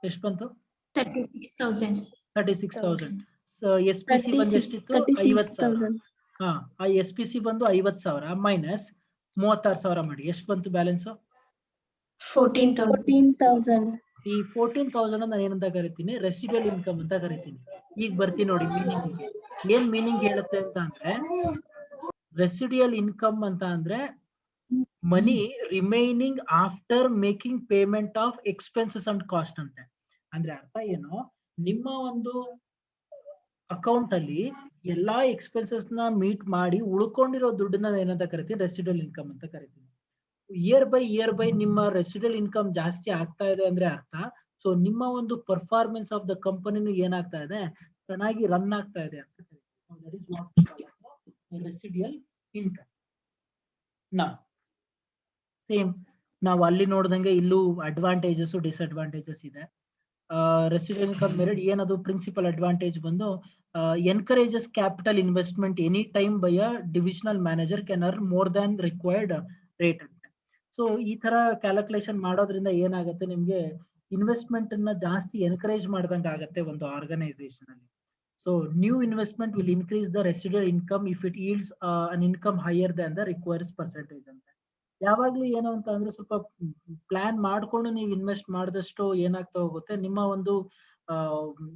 ಎಷ್ಟು ಬಂತು? 36,000. SPC ಬಂದು ಎಷ್ಟಿತ್ತು? 50,000. ಆ SPC ಬಂದು 50,000 ಮೈನಸ್ 36,000 ಮಾಡಿ. ಎಷ್ಟು ಬಂತು ಬ್ಯಾಲೆನ್ಸ್? 14,000. ಈ 14,000 ನಾನು ಏನಂತ ಕರಿತೀನಿ? ರೆಸಿಡಿಯಲ್ ಇನ್ಕಮ್ ಅಂತ ಕರಿತೀನಿ. ಈಗ ಬರ್ತೀನಿ ನೋಡಿ ಮೀನಿಂಗ್. ಏನ್ ಮೀನಿಂಗ್ ಹೇಳುತ್ತೆ ಅಂತ ಅಂದ್ರೆ, ರೆಸಿಡಿಯಲ್ ಇನ್ಕಮ್ ಅಂತ ಅಂದ್ರೆ money remaining after making payment of expenses and cost ಅಂತೆ. ಅಂದ್ರೆ ಅರ್ಥ ಏನು, ನಿಮ್ಮ ಒಂದು ಅಕೌಂಟ್ ಅಲ್ಲಿ ಎಲ್ಲಾ ಎಕ್ಸ್ಪೆನ್ಸಸ್ ನ ಮೀಟ್ ಮಾಡಿ ಉಳ್ಕೊಂಡಿರೋ ದುಡ್ಡನ್ನ ಏನಂತ ಕರಿತೀನಿ? ರೆಸಿಡಿಯಲ್ ಇನ್ಕಮ್ ಅಂತ ಕರಿತೀನಿ. ಇಯರ್ ಬೈ ನಿಮ್ಮ ರೆಸಿಡಿಯಲ್ ಇನ್ಕಮ್ ಜಾಸ್ತಿ ಆಗ್ತಾ ಇದೆ ಅಂದ್ರೆ ಅರ್ಥ, ಸೊ ನಿಮ್ಮ ಒಂದು ಪರ್ಫಾರ್ಮೆನ್ಸ್ ಆಫ್ ದ ಕಂಪನಿನೂ ಏನಾಗ್ತಾ ಇದೆ, ಚೆನ್ನಾಗಿ ರನ್ ಆಗ್ತಾ ಇದೆ ಅಂತ ಕರಿತೀವಿ. That is what residual income. Same ನಾವು ಅಲ್ಲಿ ನೋಡ್ದಂಗೆ ಇಲ್ಲೂ ಅಡ್ವಾಂಟೇಜಸ್ ಡಿಸ್ಅಡ್ವಾಂಟೇಜಸ್ ಇದೆ. ರೆಸಿಡಿಯಲ್ ಇನ್ಕಮ್ ಮೆರಿಟ್ ಏನದು? ಪ್ರಿನ್ಸಿಪಲ್ ಅಡ್ವಾಂಟೇಜ್ ಬಂದು encourages capital investment any time by a divisional manager can earn more than required rate ಅಂತ. ಸೊ ಈ ತರ ಕ್ಯಾಲ್ಕುಲೇಷನ್ ಮಾಡೋದ್ರಿಂದ ಏನಾಗುತ್ತೆ, ನಿಮ್ಗೆ ಇನ್ವೆಸ್ಟ್ಮೆಂಟ್ ಅನ್ನ ಜಾಸ್ತಿ ಎನ್ಕರೇಜ್ ಮಾಡ್ದಂಗೆ ಆಗುತ್ತೆ ಒಂದು ಆರ್ಗನೈಸೇಷನ್ ಅಲ್ಲಿ. So new investment will increase the residual income if it yields an income higher than the requires percentage ಅಂತ. ಯಾವಾಗ್ಲೂ ಏನು ಅಂತ ಅಂದ್ರೆ, ಸ್ವಲ್ಪ ಪ್ಲಾನ್ ಮಾಡ್ಕೊಂಡು ನೀವು ಇನ್ವೆಸ್ಟ್ ಮಾಡಿದಷ್ಟು ಏನಾಗ್ತಾ ಹೋಗುತ್ತೆ, ನಿಮ್ಮ ಒಂದು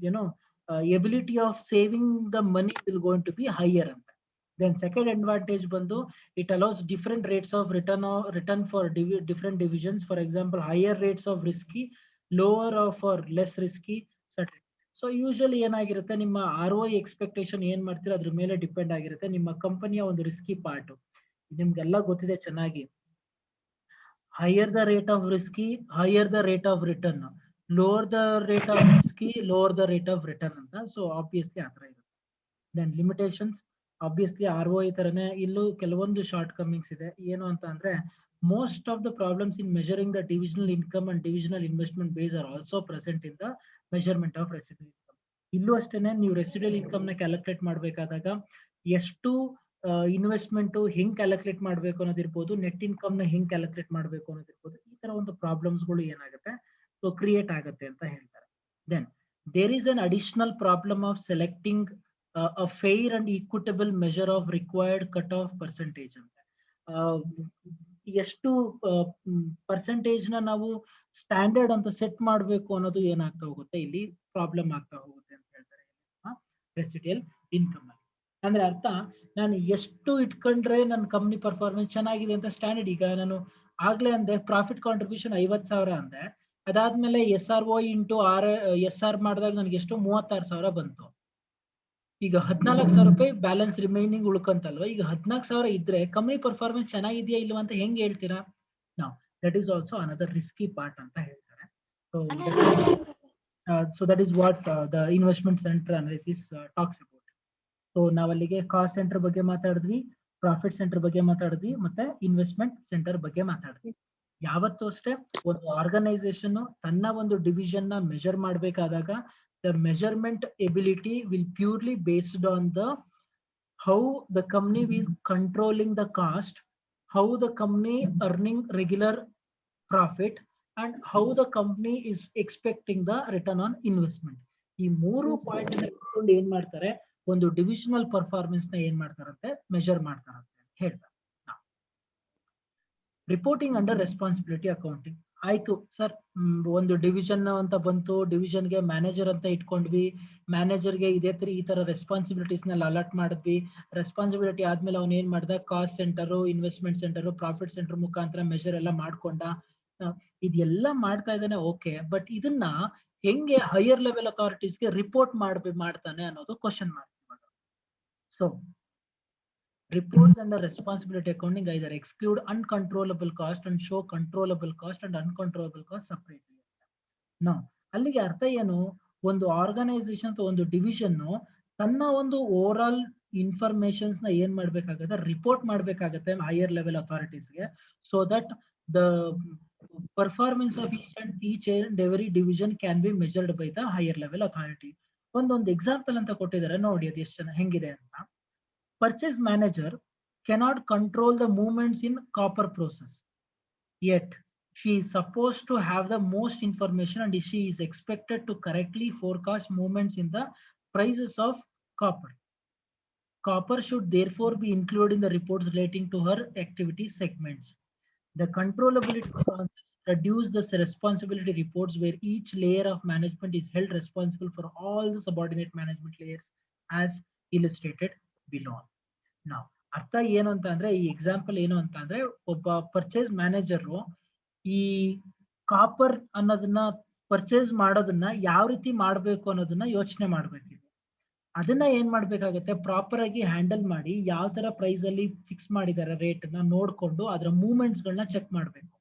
ಏನೋ ability of saving the money will going to be higher ಅಂತ. Then second advantage ಬಂದು it allows different rates of return for different divisions. For example, higher rates of risky, lower for less risky certain. So usually ಏನಾಗಿರುತ್ತೆ, ನಿಮ್ಮ ROI expectation ಏನ್ ಮಾಡ್ತೀರಾ ಅದ್ರ ಮೇಲೆ depend ಆಗಿರುತ್ತೆ. ನಿಮ್ಮ ಕಂಪನಿಯ ಒಂದು ರಿಸ್ಕಿ ಪಾರ್ಟ್ ನಿಮ್ಗೆಲ್ಲ ಗೊತ್ತಿದೆ ಚೆನ್ನಾಗಿ. Higher the rate of risky, higher the rate of return. Lower the rate of risky, lower the rate of return ಅಂತ. ಸೊ ಆಬ್ವಿಯಸ್ಲಿ ಆ ತರ ಇರುತ್ತೆ. Then limitations. ಆಬ್ವಿಯಸ್ಲಿ ROI ತರನೇ ಇಲ್ಲೂ ಕೆಲವೊಂದು ಶಾರ್ಟ್ ಕಮಿಂಗ್ಸ್ ಇದೆ. ಏನು ಅಂತ ಅಂದ್ರೆ most of the problems in measuring the divisional income and divisional investment base are also present in the measurement of residual income. ಇಲ್ಲೂ ಅಷ್ಟೇನೆ ನೀವು ರೆಸಿಡ್ಯೂಲ್ ಇನ್ಕಮ್ ನ ಕ್ಯಾಲ್ಕುಲೇಟ್ ಮಾಡಬೇಕಾದಾಗ ಎಷ್ಟು ಇನ್ವೆಸ್ಟ್ಮೆಂಟ್ ಹೆಂಗ್ ಕ್ಯಾಲ್ಕುಲೇಟ್ ಮಾಡಬೇಕು ಅನ್ನೋದಿರ್ಬೋದು, ನೆಟ್ ಇನ್ಕಮ್ ನ ಹೆಂಗ್ ಕ್ಯಾಲ್ಕುಲೇಟ್ ಮಾಡಬೇಕು ಅನ್ನೋದಿರ್ಬೋದು, ಈ ತರ ಒಂದು ಪ್ರಾಬ್ಲಮ್ಸ್ ಗಳು ಏನಾಗುತ್ತೆ ಸೊ ಕ್ರಿಯೇಟ್ ಆಗುತ್ತೆ ಅಂತ ಹೇಳ್ತಾರೆ. Then there is an additional problem of selecting a fair and equitable measure of required cutoff percentage ಅಂತ. ಎಷ್ಟು ಪರ್ಸೆಂಟೇಜ್ ನ ನಾವು ಸ್ಟ್ಯಾಂಡರ್ಡ್ ಅಂತ ಸೆಟ್ ಮಾಡಬೇಕು ಅನ್ನೋದು ಏನಾಗ್ತಾ ಹೋಗುತ್ತೆ, ಇಲ್ಲಿ ಪ್ರಾಬ್ಲಮ್ ಆಗ್ತಾ ಹೋಗುತ್ತೆ ಅಂತ ಹೇಳ್ತಾರೆ ರೆಸಿಡಿಯಲ್ ಇನ್ಕಮ್ ಅಲ್ಲಿ. ಅಂದ್ರೆ ಅರ್ಥ, ನಾನು ಎಷ್ಟು ಇಟ್ಕೊಂಡ್ರೆ ನನ್ನ ಕಂಪ್ನಿ ಪರ್ಫಾರ್ಮೆನ್ಸ್ ಚೆನ್ನಾಗಿದೆ ಅಂತ ಸ್ಟ್ಯಾಂಡರ್ಡ್. ಈಗ ನಾನು ಆಗ್ಲೇ ಅಂದೆ ಪ್ರಾಫಿಟ್ ಕಾಂಟ್ರಿಬ್ಯೂಷನ್ 50,000 ಅಂದೆ, ಅದಾದ್ಮೇಲೆ SRO ಇಂಟು SR ಮಾಡಿದಾಗ ನನಗೆ ಎಷ್ಟು 36,000 ಬಂತು. ಈಗ 14,000 ರೂಪಾಯಿ ಬ್ಯಾಲೆನ್ಸ್ ರಿಮೈನಿಂಗ್ ಉಳ್ಕೊಂತಲ್ವ. ಈಗ 14,000 ಇದ್ರೆ ಕಂಪ್ನಿ ಪರ್ಫಾರ್ಮೆನ್ಸ್ ಚೆನ್ನಾಗಿದೆಯಾ ಇಲ್ವಾ ಅಂತ ಹೆಂಗ್ ಹೇಳ್ತೀರಾ ನಾವು? That is also another risky part ಅಂತ ಹೇಳ್ತಾರೆ. So that is what the investment centre analysis talks about. So ನಾವಲ್ಲಿಗೆ ಕಾಸ್ಟ್ ಸೆಂಟರ್ ಬಗ್ಗೆ ಮಾತಾಡಿದ್ವಿ, ಪ್ರಾಫಿಟ್ ಸೆಂಟರ್ ಬಗ್ಗೆ ಮಾತಾಡಿದ್ವಿ, ಮತ್ತೆ ಇನ್ವೆಸ್ಟ್ಮೆಂಟ್ ಸೆಂಟರ್ ಬಗ್ಗೆ ಮಾತಾಡಿದ್ವಿ. ಯಾವತ್ತೂ ಅಷ್ಟೇ ಒಂದು ಆರ್ಗನೈಸೇಷನ್ ತನ್ನ ಒಂದು ಡಿವಿಷನ್ ನ ಮೆಜರ್ ಮಾಡಬೇಕಾದಾಗ the measurement ability will purely based on the how the company is controlling the cost, how the company earning regular profit, and how the company is expecting the return on investment. ಈ ಮೂರು point ಅನ್ನ ಇಟ್ಕೊಂಡು ಏನ್ ಮಾಡ್ತಾರೆ, ಒಂದು divisional performance ನ ಏನ್ ಮಾಡ್ತಾರಂತೆ ಮೆಜರ್ ಮಾಡ್ತಾರಂತೆ ಹೇಳ್ತಾರೆ. ರಿಪೋರ್ಟಿಂಗ್ ಅಂಡರ್ ರೆಸ್ಪಾನ್ಸಿಬಿಲಿಟಿ ಅಕೌಂಟಿಂಗ್ ಆಯ್ತು ಸರ್, ಒಂದು ಡಿವಿಷನ್ ಅಂತ ಬಂತು, ಡಿವಿಷನ್ಗೆ ಮ್ಯಾನೇಜರ್ ಅಂತ ಇಟ್ಕೊಂಡ್ವಿ, ಮ್ಯಾನೇಜರ್ಗೆ ಈ ತರ ರೆಸ್ಪಾನ್ಸಿಬಿಲಿಟೀಸ್ ನಲ್ಲಿ ಅಲರ್ಟ್ ಮಾಡಿದ್ವಿ. ರೆಸ್ಪಾನ್ಸಿಬಿಲಿಟಿ ಆದ್ಮೇಲೆ ಅವ್ನು ಏನ್ ಮಾಡ್ದ, cost centre, investment centre, profit centre ಮುಖಾಂತರ ಮೆಜರ್ ಎಲ್ಲ ಮಾಡ್ಕೊಂಡ. ಇದೆಲ್ಲ ಮಾಡ್ತಾ ಇದ್ದಾನೆ, ಓಕೆ, ಬಟ್ ಇದನ್ನ ಹೆಂಗೆ ಹೈಯರ್ ಲೆವೆಲ್ ಅಥಾರಿಟೀಸ್ಗೆ ರಿಪೋರ್ಟ್ ಮಾಡ್ತಾನೆ ಅನ್ನೋದು question mark. So reports under responsibility accounting either exclude uncontrollable cost and show controllable cost and uncontrollable cost separately. Now ಅಲ್ಲಿಗೆ ಅರ್ಥ ಏನು, ಒಂದು ಆರ್ಗನೈಸೇಷನ್ ಅಥವಾ ಒಂದು ಡಿವಿಷನ್ ತನ್ನ ಒಂದು ಓವರ್ ಆಲ್ ಇನ್ಫಾರ್ಮೇಶನ್ಸ್ ನ ಏನ್ ಮಾಡ್ಬೇಕಾಗತ್ತೆ, ರಿಪೋರ್ಟ್ ಮಾಡ್ಬೇಕಾಗತ್ತೆ ಹೈಯರ್ ಲೆವೆಲ್ ಅಥಾರಿಟೀಸ್ಗೆ, so that the performance of each and every division can be measured by the higher level authority. ಒಂದೊಂದು ಎಕ್ಸಾಂಪಲ್ ಅಂತ ಕೊಟ್ಟಿದ್ದಾರೆ ನೋಡಿ, ಅದು ಎಷ್ಟು ಹೆಂಗಿದೆ ಅಂತ. Purchase manager cannot control the movements in copper process, yet she is supposed to have the most information and she is expected to correctly forecast movements in the prices of copper. Copper should therefore be included in the reports relating to her activity segments. The controllability concepts reduce the responsibility reports where each layer of management is held responsible for all the subordinate management layers as illustrated below. ನಾವು ಅರ್ಥ ಏನು ಅಂತ ಅಂದ್ರೆ, ಈ example ಏನು ಅಂತ ಅಂದ್ರೆ, ಒಬ್ಬ ಪರ್ಚೇಸ್ ಮ್ಯಾನೇಜರ್ ಈ ಕಾಪರ್ ಅನ್ನೋದನ್ನ ಪರ್ಚೇಸ್ ಮಾಡೋದನ್ನ ಯಾವ ರೀತಿ ಮಾಡ್ಬೇಕು ಅನ್ನೋದನ್ನ ಯೋಚನೆ ಮಾಡ್ಬೇಕಿದೆ. ಅದನ್ನ ಏನ್ ಮಾಡ್ಬೇಕಾಗತ್ತೆ, ಪ್ರಾಪರ್ ಆಗಿ ಹ್ಯಾಂಡಲ್ ಮಾಡಿ ಯಾವ ತರ ಪ್ರೈಸ್ ಅಲ್ಲಿ ಫಿಕ್ಸ್ ಮಾಡಿದ್ದಾರೆ ರೇಟ್ ನ ನೋಡ್ಕೊಂಡು ಅದರ ಮೂವ್ಮೆಂಟ್ಸ್ ಗಳನ್ನ ಚೆಕ್ ಮಾಡ್ಬೇಕು.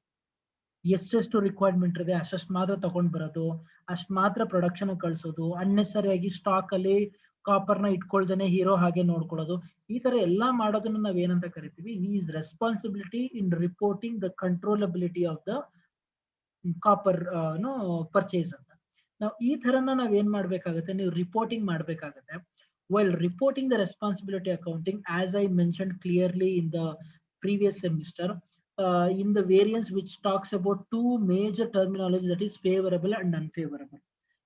ಎಷ್ಟೆಷ್ಟು ರಿಕ್ವೈರ್ಮೆಂಟ್ ಇದೆ ಅಷ್ಟು ಮಾತ್ರ ತಗೊಂಡ್ ಬರೋದು, ಅಷ್ಟು ಮಾತ್ರ ಪ್ರೊಡಕ್ಷನ್ ಕಳ್ಸೋದು, ಅನ್ನೆಸರಿಯಾಗಿ ಸ್ಟಾಕ್ ಅಲ್ಲಿ ಕಾಪರ್ ನ ಇಟ್ಕೊಳ್ದೇನೆ ಹೀರೋ ಹಾಗೆ ನೋಡ್ಕೊಳ್ಳೋದು, ಈ ತರ ಎಲ್ಲಾ ಮಾಡೋದನ್ನ ನಾವ್ ಏನಂತ ಕರಿತೀವಿ, is responsibility in reporting the controllability of the copper purchase ಅಂತ. ನಾವು ಈ ತರನ ನಾವ್ ಏನ್ ಮಾಡ್ಬೇಕಾಗತ್ತೆ, ನೀವು ರಿಪೋರ್ಟಿಂಗ್ ಮಾಡ್ಬೇಕಾಗತ್ತೆ. While reporting the responsibility accounting, as I mention clearly in the previous semester, in the variance which talks about two major terminology, that is favorable and unfavorable.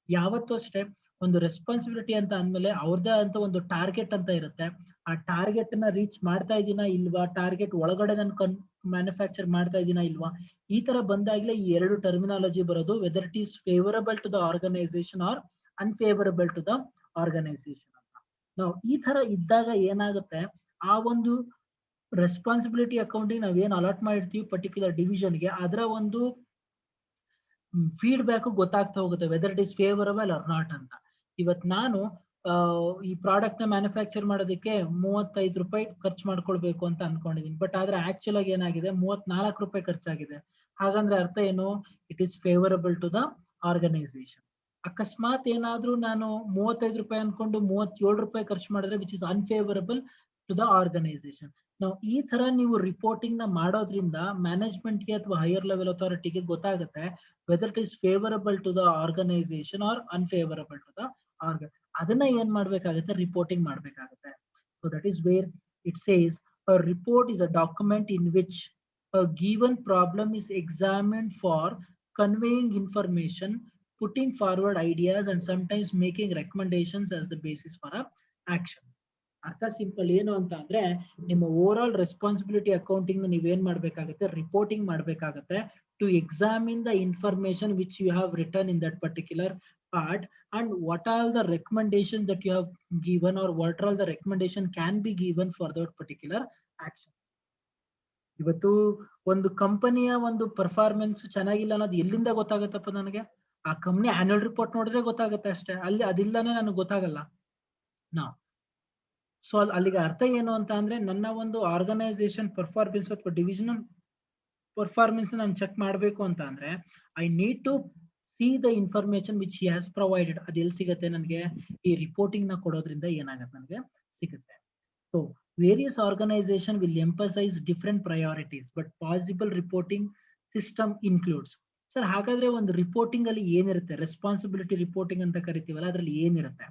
ಯಾವತ್ತೂ ಅಷ್ಟೇ ಒಂದು ರೆಸ್ಪಾನ್ಸಿಬಿಲಿಟಿ ಅಂತ ಅಂದ್ಮೇಲೆ ಅವ್ರದ್ದೇ ಅಂತ ಒಂದು ಟಾರ್ಗೆಟ್ ಅಂತ ಇರುತ್ತೆ. ಆ ಟಾರ್ಗೆಟ್ ನ ರೀಚ್ ಮಾಡ್ತಾ ಇದೀನಾ ಇಲ್ವಾ, ಟಾರ್ಗೆಟ್ ಒಳಗಡೆ ನಾನು ಮ್ಯಾನುಫ್ಯಾಕ್ಚರ್ ಮಾಡ್ತಾ ಇದೀನಾ ಇಲ್ವಾ, ಈ ತರ ಬಂದಾಗ್ಲೇ ಈ ಎರಡು ಟರ್ಮಿನಾಲಜಿ ಬರೋದು, whether it is favourable to the organisation or unfavourable to the organisation ಅಂತ. ನಾವು ಈ ತರ ಇದ್ದಾಗ ಏನಾಗುತ್ತೆ, ಆ ಒಂದು ರೆಸ್ಪಾನ್ಸಿಬಿಲಿಟಿ ಅಕೌಂಟಿಂಗ್ ನಾವೇನ್ ಅಲಾಟ್ ಮಾಡಿರ್ತೀವಿ ಪರ್ಟಿಕ್ಯುಲರ್ ಡಿವಿಷನ್ಗೆ, ಅದರ ಒಂದು ಫೀಡ್ಬ್ಯಾಕ್ ಗೊತ್ತಾಗ್ತಾ ಹೋಗುತ್ತೆ, whether it is favourable or not ಅಂತ. ಇವತ್ ನಾನು ಈ ಪ್ರಾಡಕ್ಟ್ ನ ಮ್ಯಾನುಫ್ಯಾಕ್ಚರ್ ಮಾಡೋದಕ್ಕೆ 35 ರೂಪಾಯಿ ಖರ್ಚು ಮಾಡ್ಕೊಳ್ಬೇಕು ಅಂತ ಅನ್ಕೊಂಡಿದೀನಿ, ಬಟ್ ಆದ್ರೆ ಆಕ್ಚುಲ್ ಆಗಿ ಏನಾಗಿದೆ 34 ರೂಪಾಯಿ ಖರ್ಚಾಗಿದೆ. ಹಾಗಂದ್ರೆ ಅರ್ಥ ಏನು, it is favourable to the organisation. ಅಕಸ್ಮಾತ್ ಏನಾದ್ರೂ ನಾನು 35 ರೂಪಾಯಿ ಅನ್ಕೊಂಡು 37 ರೂಪಾಯಿ ಖರ್ಚು ಮಾಡಿದ್ರೆ which is unfavourable to the organisation. ನಾವು ಈ ತರ ನೀವು ರಿಪೋರ್ಟಿಂಗ್ ನ ಮಾಡೋದ್ರಿಂದ ಮ್ಯಾನೇಜ್ಮೆಂಟ್ಗೆ ಅಥವಾ ಹೈಯರ್ ಲೆವೆಲ್ ಅಥಾರಿಟಿಗೆ ಗೊತ್ತಾಗುತ್ತೆ whether it is favourable to the organisation or unfavourable to the organ. ಅದನ್ನ ಏನ್ ಮಾಡ್ಬೇಕಾಗುತ್ತೆ, ರಿಪೋರ್ಟಿಂಗ್ ಮಾಡ್ಬೇಕಾಗುತ್ತೆ. So that is where it says a report is a document in which a given problem is examined for conveying information, putting forward ideas and sometimes making recommendations as the basis for a action. ಅರ್ಥ simple ಏನು ಅಂತ ಅಂದ್ರೆ, ನಿಮ್ಮ over all responsibility accounting ನೀವೇನ್ ಮಾಡ್ಬೇಕಾಗುತ್ತೆ, reporting ಮಾಡ್ಬೇಕಾಗುತ್ತೆ to examine the information which you have return in that particular part and what are the recommendations that you have given or what all the recommendation can be given for that particular action. ಇವತ್ತು ಒಂದು ಕಂಪನಿಯ ಒಂದು performance ಚೆನ್ನಾಗಿಲ್ಲ ಅನ್ನೋದು ಎಲ್ಲಿಂದ ಗೊತ್ತಾಗುತ್ತಪ್ಪ ನನಗೆ, ಆ company annual report ನೋಡಿದ್ರೆ ಗೊತ್ತಾಗುತ್ತೆ ಅಷ್ಟೇ, ಅಲ್ಲಿ ಅದಿಲ್ಲನೇ ನನಗೆ ಗೊತ್ತಾಗಲ್ಲ. ನಾವು ಸೊ ಅಲ್ಲಿಗೆ ಅರ್ಥ ಏನು ಅಂತ ಅಂದ್ರೆ, ನನ್ನ ಒಂದು ಆರ್ಗನೈಸೇಷನ್ ಪರ್ಫಾರ್ಮೆನ್ಸ್ ಅಥವಾ ಡಿವಿಷನಲ್ ಪರ್ಫಾರ್ಮೆನ್ಸ್ ನಾನು ಚೆಕ್ ಮಾಡಬೇಕು ಅಂತ ಅಂದ್ರೆ I need to see the information which he has provided. ಅದು ಎಲ್ಲಿ ಸಿಗುತ್ತೆ ನನಗೆ, ಈ ರಿಪೋರ್ಟಿಂಗ್ ನ ಕೊಡೋದ್ರಿಂದ ಏನಾಗುತ್ತೆ ನನಗೆ ಸಿಗುತ್ತೆ. So various organisation will emphasise different priorities but possible reporting system includes. Sir ಹಾಗಾದ್ರೆ ಒಂದು ರಿಪೋರ್ಟಿಂಗ್ ಅಲ್ಲಿ ಏನಿರುತ್ತೆ, ರೆಸ್ಪಾನ್ಸಿಬಿಲಿಟಿ ರಿಪೋರ್ಟಿಂಗ್ ಅಂತ ಕರಿತೀವಲ್ಲ, ಅದರಲ್ಲಿ ಏನಿರುತ್ತೆ?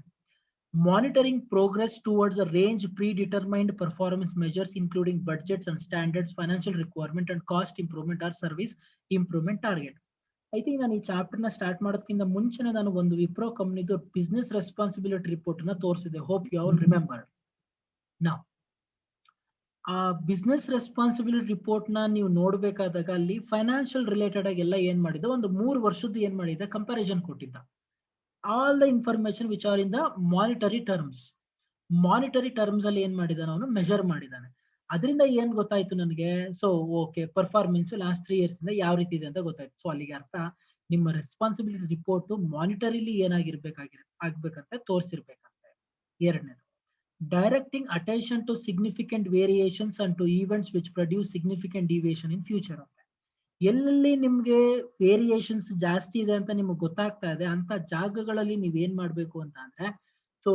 Monitoring progress towards a range predetermined performance measures including budgets and standards, financial requirement and cost improvement or service improvement target. I think ನಾನು ಈ ಚಾಪ್ಟರ್ ನ ಸ್ಟಾರ್ಟ್ ಮಾಡೋದಕ್ಕಿಂತ ಮುಂಚೆನೆ ನಾನು ಒಂದು ವಿಪ್ರೋ ಕಂಪನಿದು ಬಿಸ್ನೆಸ್ ರೆಸ್ಪಾನ್ಸಿಬಿಲಿಟಿ ರಿಪೋರ್ಟ್ ನ ತೋರಿಸಿದೆ. Hope you all remember. ನಾವು ಆ ಬಿಸ್ನೆಸ್ ರೆಸ್ಪಾನ್ಸಿಬಿಲಿಟಿ ರಿಪೋರ್ಟ್ ನ ನೀವು ನೋಡ್ಬೇಕಾದಾಗ ಅಲ್ಲಿ ಫೈನಾನ್ಷಿಯಲ್ ರಿಲೇಟೆಡ್ ಆಗಿ ಎಲ್ಲ ಏನ್ ಮಾಡಿದ, ಒಂದು 3 ವರ್ಷದ್ದು ಏನ್ ಮಾಡಿದ ಕಂಪ್ಯಾರಿಸನ್ ಕೊಟ್ಟಿದ್ದ. All the information which are in the monetary terms. Monetary terms ಅಲ್ಲಿ ಏನ್ ಮಾಡಿದಾನೆ ಅವನು, ಮೆಜರ್ ಮಾಡಿದಾನೆ. ಅದರಿಂದ ಏನ್ ಗೊತ್ತಾಯ್ತು ನನಗೆ, so okay performance last 3 years ಇಂದ ಯಾವ ರೀತಿ ಇದೆ ಅಂತ ಗೊತ್ತಾಯ್ತು. ಸೊ ಅಲ್ಲಿಗೆ ಅರ್ಥ, ನಿಮ್ಮ ರೆಸ್ಪಾನ್ಸಿಬಿಲಿಟಿ ರಿಪೋರ್ಟ್ ಮಾನಿಟರಿಲಿ ಆಗ್ಬೇಕಂತ ತೋರಿಸಿರ್ಬೇಕಂತೆ. ಎರಡನೇದು, directing attention to significant variations and to events which produce significant deviation in future ಅಂತ. ಎಲ್ಲೆಲ್ಲಿ ನಿಮ್ಗೆ ವೇರಿಯೇಷನ್ಸ್ ಜಾಸ್ತಿ ಇದೆ ಅಂತ ನಿಮ್ಗೆ ಗೊತ್ತಾಗ್ತಾ ಇದೆ ಅಂತ ಜಾಗಗಳಲ್ಲಿ ನೀವೇನ್ ಮಾಡ್ಬೇಕು ಅಂತ ಅಂದ್ರೆ, ಸೊ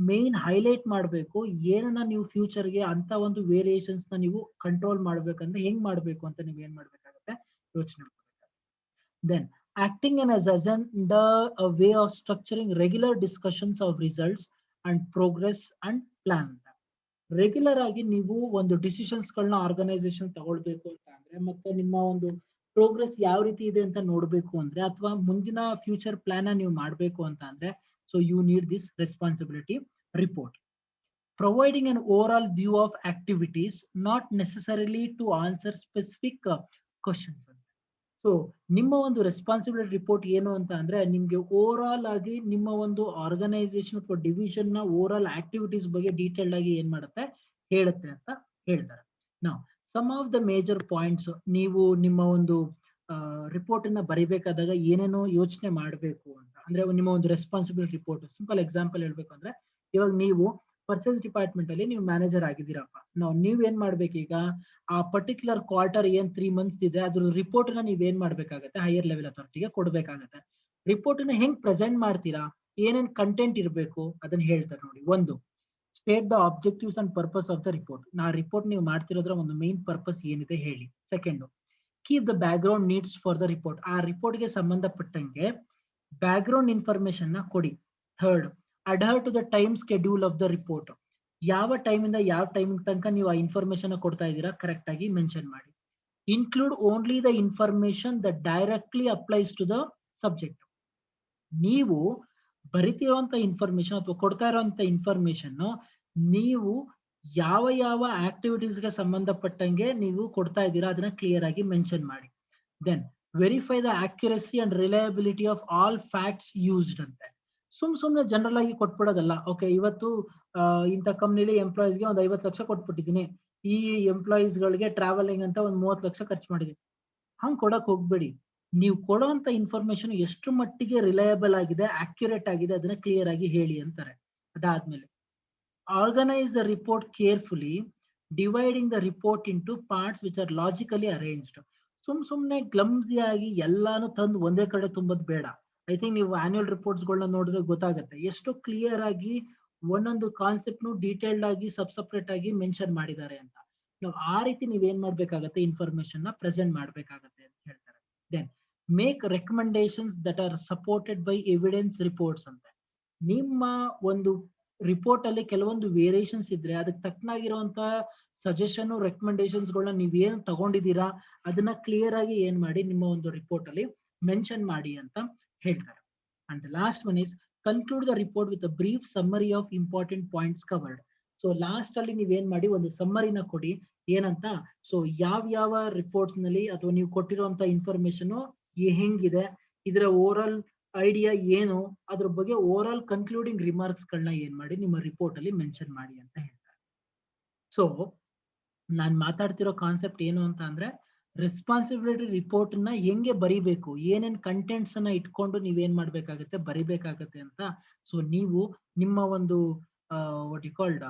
ಮೇನ್ ಹೈಲೈಟ್ ಮಾಡಬೇಕು, ಏನನ್ನ ನೀವು ಫ್ಯೂಚರ್ಗೆ ಅಂತ ಒಂದು ವೇರಿಯೇಷನ್ಸ್ ನ ನೀವು ಕಂಟ್ರೋಲ್ ಮಾಡ್ಬೇಕಂದ್ರೆ ಹೆಂಗ್ ಮಾಡ್ಬೇಕು ಅಂತ ನೀವ್ ಏನ್ ಮಾಡ್ಬೇಕಾಗುತ್ತೆ, ಯೋಚನೆ ಮಾಡ್ಬೇಕಾಗುತ್ತೆ. Then acting as a way of structuring regular discussions of results and progress and plan. Regular ಆಗಿ ನೀವು ಒಂದು ಡಿಸಿಷನ್ಸ್ ಗಳನ್ನ ಆರ್ಗನೈಸೇಷನ್ ತಗೊಳ್ಬೇಕು ಅಂತ ಅಂದ್ರೆ, ಮತ್ತೆ ನಿಮ್ಮ ಒಂದು ಪ್ರೋಗ್ರೆಸ್ ಯಾವ ರೀತಿ ಇದೆ ಅಂತ ನೋಡ್ಬೇಕು ಅಂದ್ರೆ, ಅಥವಾ ಮುಂದಿನ ಫ್ಯೂಚರ್ ಪ್ಲಾನ್ ನೀವು ಮಾಡ್ಬೇಕು ಅಂತ ಅಂದ್ರೆ, so you need this responsibility report. Providing an overall view of activities, not necessarily to answer specific questions. So ನಿಮ್ಮ ಒಂದು ರೆಸ್ಪಾನ್ಸಿಬಿಲಿಟಿ ರಿಪೋರ್ಟ್ ಏನು ಅಂತ ಅಂದ್ರೆ, ನಿಮ್ಗೆ ಓವರ್ ಆಲ್ ಆಗಿ ನಿಮ್ಮ ಒಂದು ಆರ್ಗನೈಸೇಷನ್ ಅಥವಾ ಡಿವಿಷನ್ ನ ಓವರ್ ಆಲ್ ಆಕ್ಟಿವಿಟೀಸ್ ಬಗ್ಗೆ ಡೀಟೇಲ್ಡ್ ಆಗಿ ಏನ್ ಮಾಡುತ್ತೆ, ಹೇಳುತ್ತೆ ಅಂತ ಹೇಳ್ತಾರೆ. ನಾವು some of the major points, ನೀವು ನಿಮ್ಮ ಒಂದು ರಿಪೋರ್ಟ್ ಅನ್ನ ಬರಿಬೇಕಾದಾಗ ಏನೇನೋ ಯೋಚನೆ ಮಾಡಬೇಕು ಅಂತ ಅಂದ್ರೆ, ನಿಮ್ಮ ಒಂದು ರೆಸ್ಪಾನ್ಸಿಬಿಲಿಟಿ ರಿಪೋರ್ಟ್ ಸಿಂಪಲ್ ಎಕ್ಸಾಂಪಲ್ ಹೇಳ್ಬೇಕು ಅಂದ್ರೆ, ಇವಾಗ ನೀವು ಪರ್ಚೇಸ್ ಡಿಪಾರ್ಟ್ಮೆಂಟ್ ಅಲ್ಲಿ ನೀವು ಮ್ಯಾನೇಜರ್ ಆಗಿದ್ದೀರಪ್ಪ. ನೀವ್ ಏನ್ ಮಾಡ್ಬೇಕು, ಈಗ ಆ ಪರ್ಟಿಕ್ಯುಲರ್ ಕ್ವಾರ್ಟರ್ ಏನ್ 3 months ಇದೆ ಅದ್ರ ರಿಪೋರ್ಟ್ ನ ನೀವ್ ಏನ್ ಮಾಡ್ಬೇಕಾಗತ್ತೆ, ಹೈಯರ್ ಲೆವೆಲ್ ಅಥಾರಿಟಿಗೆ ಕೊಡ್ಬೇಕಾಗತ್ತೆ. ರಿಪೋರ್ಟ್ ನ ಹೆಂಗ್ ಪ್ರೆಸೆಂಟ್ ಮಾಡ್ತೀರಾ, ಏನೇನ್ ಕಂಟೆಂಟ್ ಇರಬೇಕು ಅದನ್ನ ಹೇಳ್ತಾರೆ ನೋಡಿ. ಒಂದು, state the objectives and purpose of the report. Report ನೀವು ಮಾಡ್ತಿರೋದ್ರ ಒಂದು ಮೇನ್ ಪರ್ಪಸ್ ಏನಿದೆ ಹೇಳಿ. Second, keep the back ground needs for the report. ಆ ರಿಪೋರ್ಟ್ಗೆ ಸಂಬಂಧಪಟ್ಟಂಗೆ ಬ್ಯಾಕ್ ಗ್ರೌಂಡ್ ಇನ್ಫಾರ್ಮೇಶನ್ ನ ಕೊಡಿ. Third, adhere to the time schedule of the report. ಯಾವ time ಇಂದ ಯಾವ ಟೈಮ್ ತನಕ ನೀವು ಆ ಇನ್ಫಾರ್ಮೇಶನ್ ಕೊಡ್ತಾ ಇದ್ದೀರಾ ಕರೆಕ್ಟ್ ಆಗಿ ಮೆನ್ಷನ್ ಮಾಡಿ. Include only the information that directly applies to the subject. ನೀವು ಬರಿತಿರುವಂತ ಇನ್ಫಾರ್ಮೇಶನ್ ಅಥವಾ ಕೊಡ್ತಾ ಇರುವಂತ ಇನ್ಫಾರ್ಮೇಶನ್ ನೀವು ಯಾವ ಯಾವ ಆಕ್ಟಿವಿಟೀಸ್ಗೆ ಸಂಬಂಧಪಟ್ಟಂಗೆ ನೀವು ಕೊಡ್ತಾ ಇದ್ದೀರಾ ಅದನ್ನ ಕ್ಲಿಯರ್ ಆಗಿ ಮೆನ್ಷನ್ ಮಾಡಿ. Then verify the accuracy and reliability of all facts used ಅಂತೆ. ಸುಮ್ನೆ ಜನರಲ್ ಆಗಿ ಕೊಟ್ಬಿಡೋದಲ್ಲ. ಓಕೆ, ಇವತ್ತು ಇಂಥ ಕಂಪ್ನಿಲಿ ಎಂಪ್ಲಾಯೀಸ್ಗೆ ಒಂದು 50 ಲಕ್ಷ ಕೊಟ್ಬಿಟ್ಟಿದ್ದೀನಿ, ಈ ಎಂಪ್ಲಾಯೀಸ್ ಗಳಿಗೆ ಟ್ರಾವೆಲಿಂಗ್ ಅಂತ ಒಂದು 30 ಲಕ್ಷ ಖರ್ಚು ಮಾಡಿದೀನಿ. ಹಂಗ್ ಕೊಡಕ್ ಹೋಗ್ಬೇಡಿ. ನೀವು ಕೊಡೋಂತ ಇನ್ಫಾರ್ಮೇಶನ್ ಎಷ್ಟು ಮಟ್ಟಿಗೆ ರಿಲಯಬಲ್ ಆಗಿದೆ, ಅಕ್ಯುರೇಟ್ ಆಗಿದೆ ಅದನ್ನ ಕ್ಲಿಯರ್ ಆಗಿ ಹೇಳಿ ಅಂತಾರೆ. ಅದಾದ್ಮೇಲೆ organise the report carefully, dividing the report into parts which are logically arranged. ಸುಮ್ನೆ ಗ್ಲಮ್ಸಿ ಆಗಿ ಎಲ್ಲಾನು ತಂದು ಒಂದೇ ಕಡೆ ತುಂಬೋದು ಬೇಡ. ಐ ಥಿಂಕ್ ನೀವು ಆನ್ಯುವಲ್ ರಿಪೋರ್ಟ್ಸ್ ಗಳನ್ನ ನೋಡಿದ್ರೆ ಗೊತ್ತಾಗುತ್ತೆ ಎಷ್ಟು ಕ್ಲಿಯರ್ ಆಗಿ ಒಂದೊಂದು ಕಾನ್ಸೆಪ್ಟ್ ಡೀಟೇಲ್ಡ್ ಆಗಿ ಸಪ್ರೇಟ್ ಆಗಿ ಮೆನ್ಷನ್ ಮಾಡಿದ್ದಾರೆ ಅಂತ. ನಾವು ಆ ರೀತಿ ನೀವೇನ್ ಮಾಡ್ಬೇಕಾಗತ್ತೆ, ಇನ್ಫಾರ್ಮೇಶನ್ ನ ಪ್ರೆಸೆಂಟ್ ಮಾಡ್ಬೇಕಾಗತ್ತೆ ಅಂತ ಹೇಳ್ತಾರೆ. Then make recommendations that are supported by evidence reports ಅಂತ. ನಿಮ್ಮ ಒಂದು ರಿಪೋರ್ಟ್ ಅಲ್ಲಿ ಕೆಲವೊಂದು ವೇರಿಯೇಷನ್ಸ್ ಇದ್ರೆ ಅದಕ್ಕೆ ತಕ್ಕನಾಗಿರುವಂತ ಸಜೆಷನ್ ರೆಕಮೆಂಡೇಶನ್ಸ್ ಗಳನ್ನ ನೀವೇನ್ ತಗೊಂಡಿದ್ದೀರಾ ಅದನ್ನ ಕ್ಲಿಯರ್ ಆಗಿ ಏನ್ ಮಾಡಿ ನಿಮ್ಮ ಒಂದು ರಿಪೋರ್ಟ್ ಅಲ್ಲಿ ಮೆನ್ಷನ್ ಮಾಡಿ ಅಂತ ಹೇಳ್ತಾರೆ. And the last one is conclude the report with a brief summary of important points covered. So last ಅಲ್ಲಿ ನೀವೇನ್ ಮಾಡಿ ಒಂದು ಸಮ್ಮರಿನ ಕೊಡಿ ಏನಂತ. ಸೊ ಯಾವ ರಿಪೋರ್ಟ್ಸ್ ನಲ್ಲಿ ಅಥವಾ ನೀವು ಕೊಟ್ಟಿರುವಂತ ಇನ್ಫಾರ್ಮೇಶನ್ ಹೆಂಗಿದೆ, ಇದರ ಓವರ್ ಐಡಿಯಾ ಏನು, ಅದ್ರ ಬಗ್ಗೆ ಓವರ್ ಆಲ್ ಕನ್ಕ್ಲೂಡಿಂಗ್ ರಿಮಾರ್ಕ್ಸ್ ಗಳನ್ನ ಏನ್ ಮಾಡಿ ನಿಮ್ಮ ರಿಪೋರ್ಟ್ ಅಲ್ಲಿ ಮೆನ್ಷನ್ ಮಾಡಿ ಅಂತ ಹೇಳ್ತಾರೆ. ಸೊ ನಾನ್ ಮಾತಾಡ್ತಿರೋ ಕಾನ್ಸೆಪ್ಟ್ ಏನು ಅಂತ ಅಂದ್ರೆ ರೆಸ್ಪಾನ್ಸಿಬಿಲಿಟಿ ರಿಪೋರ್ಟ್ ನ ಹೆಂಗೆ ಬರಿಬೇಕು, ಏನೇನ್ ಕಂಟೆಂಟ್ಸ್ ಅನ್ನ ಇಟ್ಕೊಂಡು ನೀವೇನ್ ಮಾಡ್ಬೇಕಾಗತ್ತೆ ಬರಿಬೇಕಾಗತ್ತೆ ಅಂತ. ಸೊ ನೀವು ನಿಮ್ಮ ಒಂದು ವಾಟ್ ಯು ಕಾಲ್ಡ್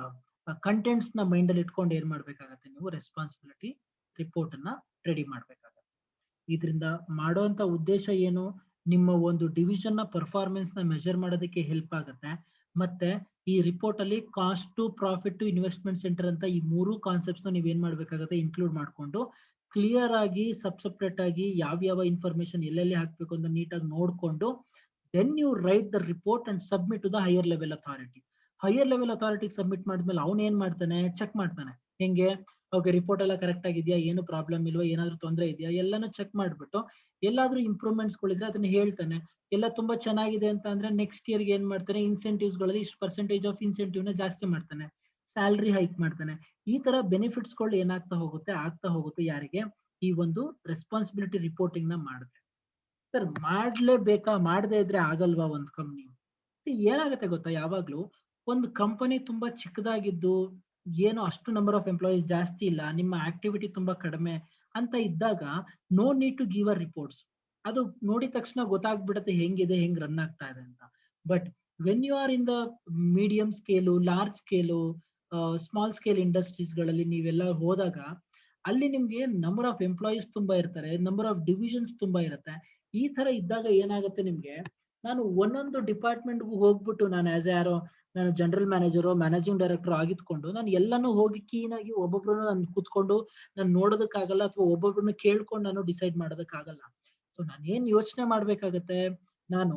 ಕಂಟೆಂಟ್ಸ್ ನ ಮೈಂಡ್ ಅಲ್ಲಿ ಇಟ್ಕೊಂಡು ಏನ್ ಮಾಡ್ಬೇಕಾಗತ್ತೆ, ನೀವು ರೆಸ್ಪಾನ್ಸಿಬಿಲಿಟಿ ರಿಪೋರ್ಟ್ ಅನ್ನ ರೆಡಿ ಮಾಡ್ಬೇಕಾಗತ್ತೆ. ಇದರಿಂದ ಮಾಡುವಂತ ಉದ್ದೇಶ ಏನು, ನಿಮ್ಮ ಒಂದು ಡಿವಿಷನ್ ನ ಪರ್ಫಾರ್ಮೆನ್ಸ್ ನ ಮೆಜರ್ ಮಾಡೋದಕ್ಕೆ ಹೆಲ್ಪ್ ಆಗುತ್ತೆ. ಮತ್ತೆ ಈ ರಿಪೋರ್ಟ್ ಅಲ್ಲಿ cost to profit to investment centre ಅಂತ ಈ ಮೂರು ಕಾನ್ಸೆಪ್ಟ್ಸ್ ನೀವ್ ಏನ್ ಮಾಡ್ಬೇಕಾಗುತ್ತೆ ಇನ್ಕ್ಲೂಡ್ ಮಾಡ್ಕೊಂಡು ಕ್ಲಿಯರ್ ಆಗಿ ಸಪ್ರೇಟ್ ಆಗಿ ಯಾವ ಇನ್ಫಾರ್ಮೇಶನ್ ಎಲ್ಲೆಲ್ಲಿ ಹಾಕ್ಬೇಕು ಅಂತ ನೀಟಾಗಿ ನೋಡ್ಕೊಂಡು then you write the report and submit to the higher level authority. Higher level ಅಥಾರಿಟಿಗೆ ಸಬ್ಮಿಟ್ ಮಾಡಿದ್ಮೇಲೆ ಅವ್ನು ಏನ್ ಮಾಡ್ತಾನೆ, ಚೆಕ್ ಮಾಡ್ತಾನೆ. ಹೆಂಗೆ, ಓಕೆ ರಿಪೋರ್ಟ್ ಎಲ್ಲ ಕರೆಕ್ಟ್ ಆಗಿದೆಯಾ, ಏನು ಪ್ರಾಬ್ಲಮ್ ಇಲ್ವಾ, ಏನಾದ್ರು ತೊಂದರೆ ಇದೆಯಾ, ಎಲ್ಲಾನು ಚೆಕ್ ಮಾಡ್ಬಿಟ್ಟು ಎಲ್ಲಾದ್ರೂ ಇಂಪ್ರೂವ್ಮೆಂಟ್ಸ್ ಗಳಿದ್ರೆ ಅದನ್ನ ಹೇಳ್ತಾನೆ. ಎಲ್ಲ ತುಂಬಾ ಚೆನ್ನಾಗಿದೆ ಅಂತ ಅಂದ್ರೆ ನೆಕ್ಸ್ಟ್ ಇಯರ್ಗೆ ಏನ್ ಮಾಡ್ತಾನೆ, ಇನ್ಸೆಂಟಿವ್ಸ್ ಗಳಲ್ಲಿ ಇಷ್ಟು ಪರ್ಸೆಂಟೇಜ್ ಆಫ್ ಇನ್ಸೆಂಟಿವ್ ನ ಜಾಸ್ತಿ ಮಾಡ್ತಾನೆ, ಸ್ಯಾಲರಿ ಹೈಕ್ ಮಾಡ್ತಾನೆ. ಈ ತರ ಬೆನಿಫಿಟ್ಸ್ ಗಳು ಏನಾಗ್ತಾ ಹೋಗುತ್ತೆ ಯಾರಿಗೆ, ಈ ಒಂದು ರೆಸ್ಪಾನ್ಸಿಬಿಲಿಟಿ ರಿಪೋರ್ಟಿಂಗ್ ನ ಮಾಡುತ್ತೆ. ಸರ್ ಮಾಡ್ಲೇಬೇಕಾ, ಮಾಡದೇ ಇದ್ರೆ ಆಗಲ್ವಾ ಒಂದು ಕಂಪ್ನಿ? ಏನಾಗುತ್ತೆ ಗೊತ್ತಾ, ಯಾವಾಗ್ಲೂ ಒಂದು ಕಂಪನಿ ತುಂಬಾ ಚಿಕ್ಕದಾಗಿದ್ದು ಏನು ಅಷ್ಟು ನಂಬರ್ ಆಫ್ ಎಂಪ್ಲಾಯೀಸ್ ಜಾಸ್ತಿ ಇಲ್ಲ, ನಿಮ್ಮ ಆಕ್ಟಿವಿಟಿ ತುಂಬಾ ಕಡಿಮೆ ಅಂತ ಇದ್ದಾಗ no need to give a reports. ಅದು ನೋಡಿದ ತಕ್ಷಣ ಗೊತ್ತಾಗ್ಬಿಡುತ್ತೆ ಹೆಂಗಿದೆ, ಹೆಂಗ್ ರನ್ ಆಗ್ತಾ ಇದೆ ಅಂತ. But when you are in the medium scale, large scale, small scale industries ಗಳಲ್ಲಿ ನೀವೆಲ್ಲ ಹೋದಾಗ ಅಲ್ಲಿ ನಿಮ್ಗೆ ನಂಬರ್ ಆಫ್ ಎಂಪ್ಲಾಯೀಸ್ ತುಂಬಾ ಇರ್ತಾರೆ, ನಂಬರ್ ಆಫ್ ಡಿವಿಷನ್ಸ್ ತುಂಬಾ ಇರುತ್ತೆ. ಈ ತರ ಇದ್ದಾಗ ಏನಾಗುತ್ತೆ ನಿಮ್ಗೆ, ನಾನು ಒಂದೊಂದು ಡಿಪಾರ್ಟ್ಮೆಂಟ್ಗೂ ಹೋಗ್ಬಿಟ್ಟು ನಾನು ಜನರಲ್ ಮ್ಯಾನೇಜರು, ಮ್ಯಾನೇಜಿಂಗ್ ಡೈರೆಕ್ಟರ್ ಆಗಿದ್ಕೊಂಡು ನಾನು ಎಲ್ಲಾನು ಹೋಗಿ ಕೀನಾಗಿ ಒಬ್ಬೊಬ್ರು ನಾನು ಕೂತ್ಕೊಂಡು ನಾನು ನೋಡೋದಕ್ಕಾಗಲ್ಲ, ಅಥವಾ ಒಬ್ಬೊಬ್ರನ್ನ ಕೇಳ್ಕೊಂಡು ನಾನು ಡಿಸೈಡ್ ಮಾಡೋದಕ್ಕಾಗಲ್ಲ. ಸೊ ನಾನು ಏನ್ ಯೋಚನೆ ಮಾಡ್ಬೇಕಾಗತ್ತೆ, ನಾನು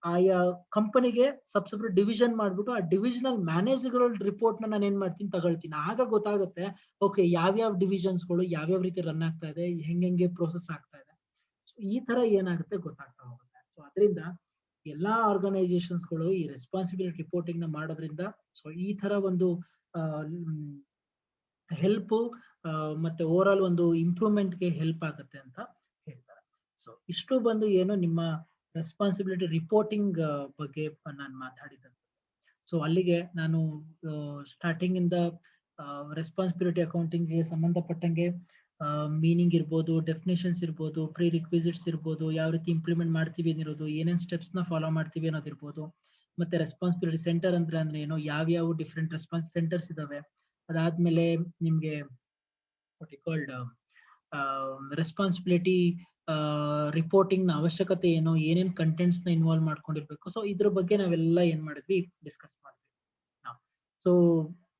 ಆಯಾ ಕಂಪನಿಗೆ ಸಬ್ಸೆಪ್ರೇಟ್ ಡಿವಿಷನ್ ಮಾಡ್ಬಿಟ್ಟು ಆ ಡಿವಿಷನಲ್ ಮ್ಯಾನೇಜರ್ ರಿಪೋರ್ಟ್ ನಾನು ಏನ್ ಮಾಡ್ತೀನಿ ತಗೊಳ್ತೀನಿ. ಆಗ ಗೊತ್ತಾಗುತ್ತೆ ಓಕೆ ಯಾವ್ಯಾವ ಡಿವಿಷನ್ಸ್ ಗಳು ಯಾವ್ಯಾವ ರೀತಿ ರನ್ ಆಗ್ತಾ ಇದೆ, ಹೆಂಗೆ ಪ್ರೋಸೆಸ್ ಆಗ್ತಾ ಇದೆ. ಸೊ ಈ ತರ ಏನಾಗುತ್ತೆ ಗೊತ್ತಾಗ್ತಾ ಹೋಗುತ್ತೆ. ಸೊ ಅದರಿಂದ ಎಲ್ಲಾ ಆರ್ಗನೈಸೇಷನ್ಸ್ ಗಳು ಈ ರೆಸ್ಪಾನ್ಸಿಬಿಲಿಟಿ ರಿಪೋರ್ಟಿಂಗ್ ನ ಮಾಡೋದ್ರಿಂದ ಸೊ ಈ ತರ ಒಂದು ಹೆಲ್ಪ್ ಮತ್ತೆ ಓವರ್ ಆಲ್ ಒಂದು ಇಂಪ್ರೂವ್ಮೆಂಟ್ ಗೆ ಹೆಲ್ಪ್ ಆಗುತ್ತೆ ಅಂತ ಹೇಳ್ತಾರೆ. ಸೊ ಇಷ್ಟು ಬಂದು ಏನು ನಿಮ್ಮ ರೆಸ್ಪಾನ್ಸಿಬಿಲಿಟಿ ರಿಪೋರ್ಟಿಂಗ್ ಬಗ್ಗೆ ನಾನು ಮಾತಾಡಿದಂತೆ. ಸೊ ಅಲ್ಲಿಗೆ ನಾನು ಸ್ಟಾರ್ಟಿಂಗ್ ಇಂದ ರೆಸ್ಪಾನ್ಸಿಬಿಲಿಟಿ ಅಕೌಂಟಿಂಗ್ ಗೆ ಸಂಬಂಧಪಟ್ಟಂಗೆ ಮೀನಿಂಗ್ ಇರ್ಬೋದು, ಡೆಫಿನೇಷನ್ಸ್ ಇರ್ಬೋದು, ಪ್ರೀ ರಿಕ್ವಿಸಿಟ್ಸ್ ಇರ್ಬೋದು, ಯಾವ ರೀತಿ ಇಂಪ್ಲಿಮೆಂಟ್ ಮಾಡ್ತೀವಿ ಅನ್ನಿರೋದು, ಏನೇನ್ ಸ್ಟೆಪ್ಸ್ ನ ಫಾಲೋ ಮಾಡ್ತೀವಿ ಅನ್ನೋದಿರ್ಬೋದು, ಮತ್ತೆ ರೆಸ್ಪಾನ್ಸಿಬಿಲಿಟಿ ಸೆಂಟರ್ ಅಂದ್ರೆ ಏನು, ಯಾವ್ಯಾವ ಡಿಫ್ರೆಂಟ್ ರೆಸ್ಪಾನ್ಸ್ ಸೆಂಟರ್ಸ್ ಇದಾವೆ, ಅದಾದ್ಮೇಲೆ ನಿಮ್ಗೆ what you called responsibility reporting ನ ಅವಶ್ಯಕತೆ ಏನು, ಏನೇನ್ ಕಂಟೆಂಟ್ಸ್ ನ ಇನ್ವಾಲ್ವ್ ಮಾಡ್ಕೊಂಡಿರ್ಬೇಕು. ಸೊ ಇದ್ರ ಬಗ್ಗೆ ನಾವೆಲ್ಲ ಏನ್ ಮಾಡಿದ್ವಿ, ಡಿಸ್ಕಸ್ ಮಾಡಿದ್ವಿ. ಸೊ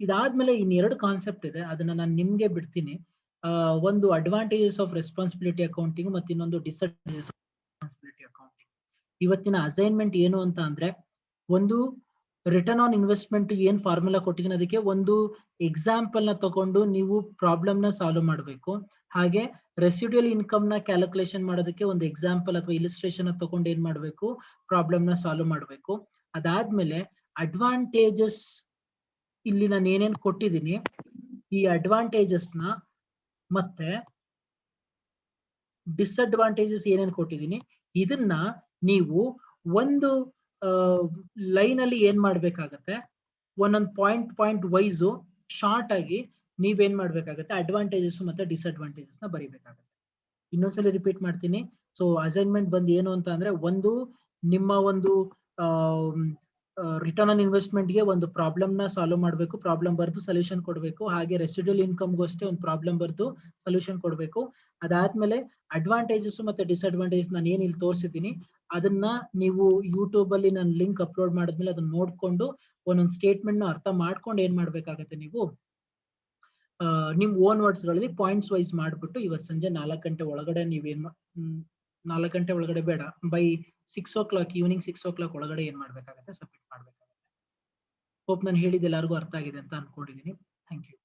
ಇದಾದ್ಮೇಲೆ ಇನ್ನೆರಡು ಕಾನ್ಸೆಪ್ಟ್ ಇದೆ, ಅದನ್ನ ನಾನು ನಿಮ್ಗೆ ಬಿಡ್ತೀನಿ. ಒಂದು ಅಡ್ವಾಂಟೇಜಸ್ ಆಫ್ ರೆಸ್ಪಾನ್ಸಿಬಿಲಿಟಿ ಅಕೌಂಟಿಂಗ್ ಮತ್ತು ಇನ್ನೊಂದು ಡಿಸ್ಅಡ್ವಾಂಟೇಜಸ್ ಆಫ್ ರೆಸ್ಪಾನ್ಸಿಬಿಲಿಟಿ ಅಕೌಂಟಿಂಗ್. ಇವತ್ತಿನ ಅಸೈನ್ಮೆಂಟ್ ಏನು ಅಂತ ಅಂದ್ರೆ, ಒಂದು ರಿಟರ್ನ್ ಆನ್ ಇನ್ವೆಸ್ಟ್ಮೆಂಟ್ ಏನ್ ಫಾರ್ಮುಲಾ ಕೊಟ್ಟಿದ್ದೀನಿ ಅದಕ್ಕೆ ಒಂದು ಎಕ್ಸಾಂಪಲ್ ನ ತಗೊಂಡು ನೀವು ಪ್ರಾಬ್ಲಮ್ ನ ಸಾಲ್ವ್ ಮಾಡಬೇಕು. ಹಾಗೆ ರೆಸಿಡ್ಯೂಯಲ್ ಇನ್ಕಮ್ ನ ಕ್ಯಾಲ್ಕುಲೇಷನ್ ಮಾಡೋದಕ್ಕೆ ಒಂದು ಎಕ್ಸಾಂಪಲ್ ಅಥವಾ ಇಲಿಸ್ಟ್ರೇಷನ್ ತಗೊಂಡು ಏನ್ ಮಾಡಬೇಕು, ಪ್ರಾಬ್ಲಮ್ ನ ಸಾಲ್ವ್ ಮಾಡಬೇಕು. ಅದಾದ್ಮೇಲೆ ಅಡ್ವಾಂಟೇಜಸ್ ಇಲ್ಲಿ ನಾನು ಏನೇನ್ ಕೊಟ್ಟಿದ್ದೀನಿ, ಈ ಅಡ್ವಾಂಟೇಜಸ್ ನ ಮತ್ತೆ ಡಿಸ್ಅಡ್ವಾಂಟೇಜಸ್ ಏನೇನ್ ಕೊಟ್ಟಿದ್ದೀನಿ ಇದನ್ನ ನೀವು ಒಂದು ಲೈನ್ ಅಲ್ಲಿ ಏನ್ ಮಾಡ್ಬೇಕಾಗತ್ತೆ, ಒಂದೊಂದು ಪಾಯಿಂಟ್ ವೈಸು ಶಾರ್ಟ್ ಆಗಿ ನೀವೇನ್ ಮಾಡ್ಬೇಕಾಗತ್ತೆ, ಅಡ್ವಾಂಟೇಜಸ್ ಮತ್ತೆ ಡಿಸ್ಅಡ್ವಾಂಟೇಜಸ್ ನ ಬರಿಬೇಕಾಗತ್ತೆ. ಇನ್ನೊಂದ್ಸಲ ರಿಪೀಟ್ ಮಾಡ್ತೀನಿ. ಸೊ ಅಸೈನ್ಮೆಂಟ್ ಬಂದು ಏನು ಅಂತ ಅಂದ್ರೆ, ಒಂದು ನಿಮ್ಮ ಒಂದು ರಿಟರ್ನ್ ಆನ್ ಇನ್ವೆಸ್ಟ್ಮೆಂಟ್ ಗೆ ಒಂದು ಪ್ರಾಬ್ಲಮ್ ನ ಸಾಲ್ವ್ ಮಾಡಬೇಕು, ಪ್ರಾಬ್ಲಮ್ ಬರ್ದು ಸೊಲ್ಯೂಷನ್ ಕೊಡಬೇಕು. ಹಾಗೆ ರೆಸಿಡ್ಯೂಯಲ್ ಇನ್ಕಮ್ಗೂ ಅಷ್ಟೇ ಒಂದು ಪ್ರಾಬ್ಲಮ್ ಬರ್ದು ಸೊಲ್ಯೂಷನ್ ಕೊಡಬೇಕು. ಅದಾದ್ಮೇಲೆ ಅಡ್ವಾಂಟೇಜಸ್ ಮತ್ತೆ ಡಿಸ್ಅಡ್ವಾಂಟೇಜಸ್ ನಾನು ಏನ್ ಇಲ್ಲಿ ತೋರಿಸಿದ್ದೀನಿ ಅದನ್ನ ನೀವು ಯೂಟ್ಯೂಬ್ ಅಲ್ಲಿ ನಾನು ಲಿಂಕ್ ಅಪ್ಲೋಡ್ ಮಾಡಿದ್ಮೇಲೆ ಅದನ್ನ ನೋಡ್ಕೊಂಡು ಒಂದೊಂದು ಸ್ಟೇಟ್ಮೆಂಟ್ ನ ಅರ್ಥ ಮಾಡ್ಕೊಂಡು ಏನ್ ಮಾಡ್ಬೇಕಾಗತ್ತೆ ನೀವು ನಿಮ್ ಓನ್ ವರ್ಡ್ಸ್ ಗಳಲ್ಲಿ ಪಾಯಿಂಟ್ಸ್ ವೈಸ್ ಮಾಡ್ಬಿಟ್ಟು ಇವತ್ತು ಸಂಜೆ 4 ಗಂಟೆ ಒಳಗಡೆ ನೀವೇನ್ 4 ಗಂಟೆ ಒಳಗಡೆ ಬೇಡ, ಬೈ 6 o'clock ಈವ್ನಿಂಗ್ 6 o'clock ಒಳಗಡೆ ಏನ್ ಮಾಡ್ಬೇಕಾಗತ್ತೆ ಸಬ್ಮಿಟ್ ಮಾಡ್ಬೇಕಾಗತ್ತೆ. ಹೋಪ್ ನಾನು ಹೇಳಿದ ಎಲ್ಲರಿಗೂ ಅರ್ಥ ಆಗಿದೆ ಅಂತ ಅನ್ಕೊಂಡಿದೀನಿ. Thank you.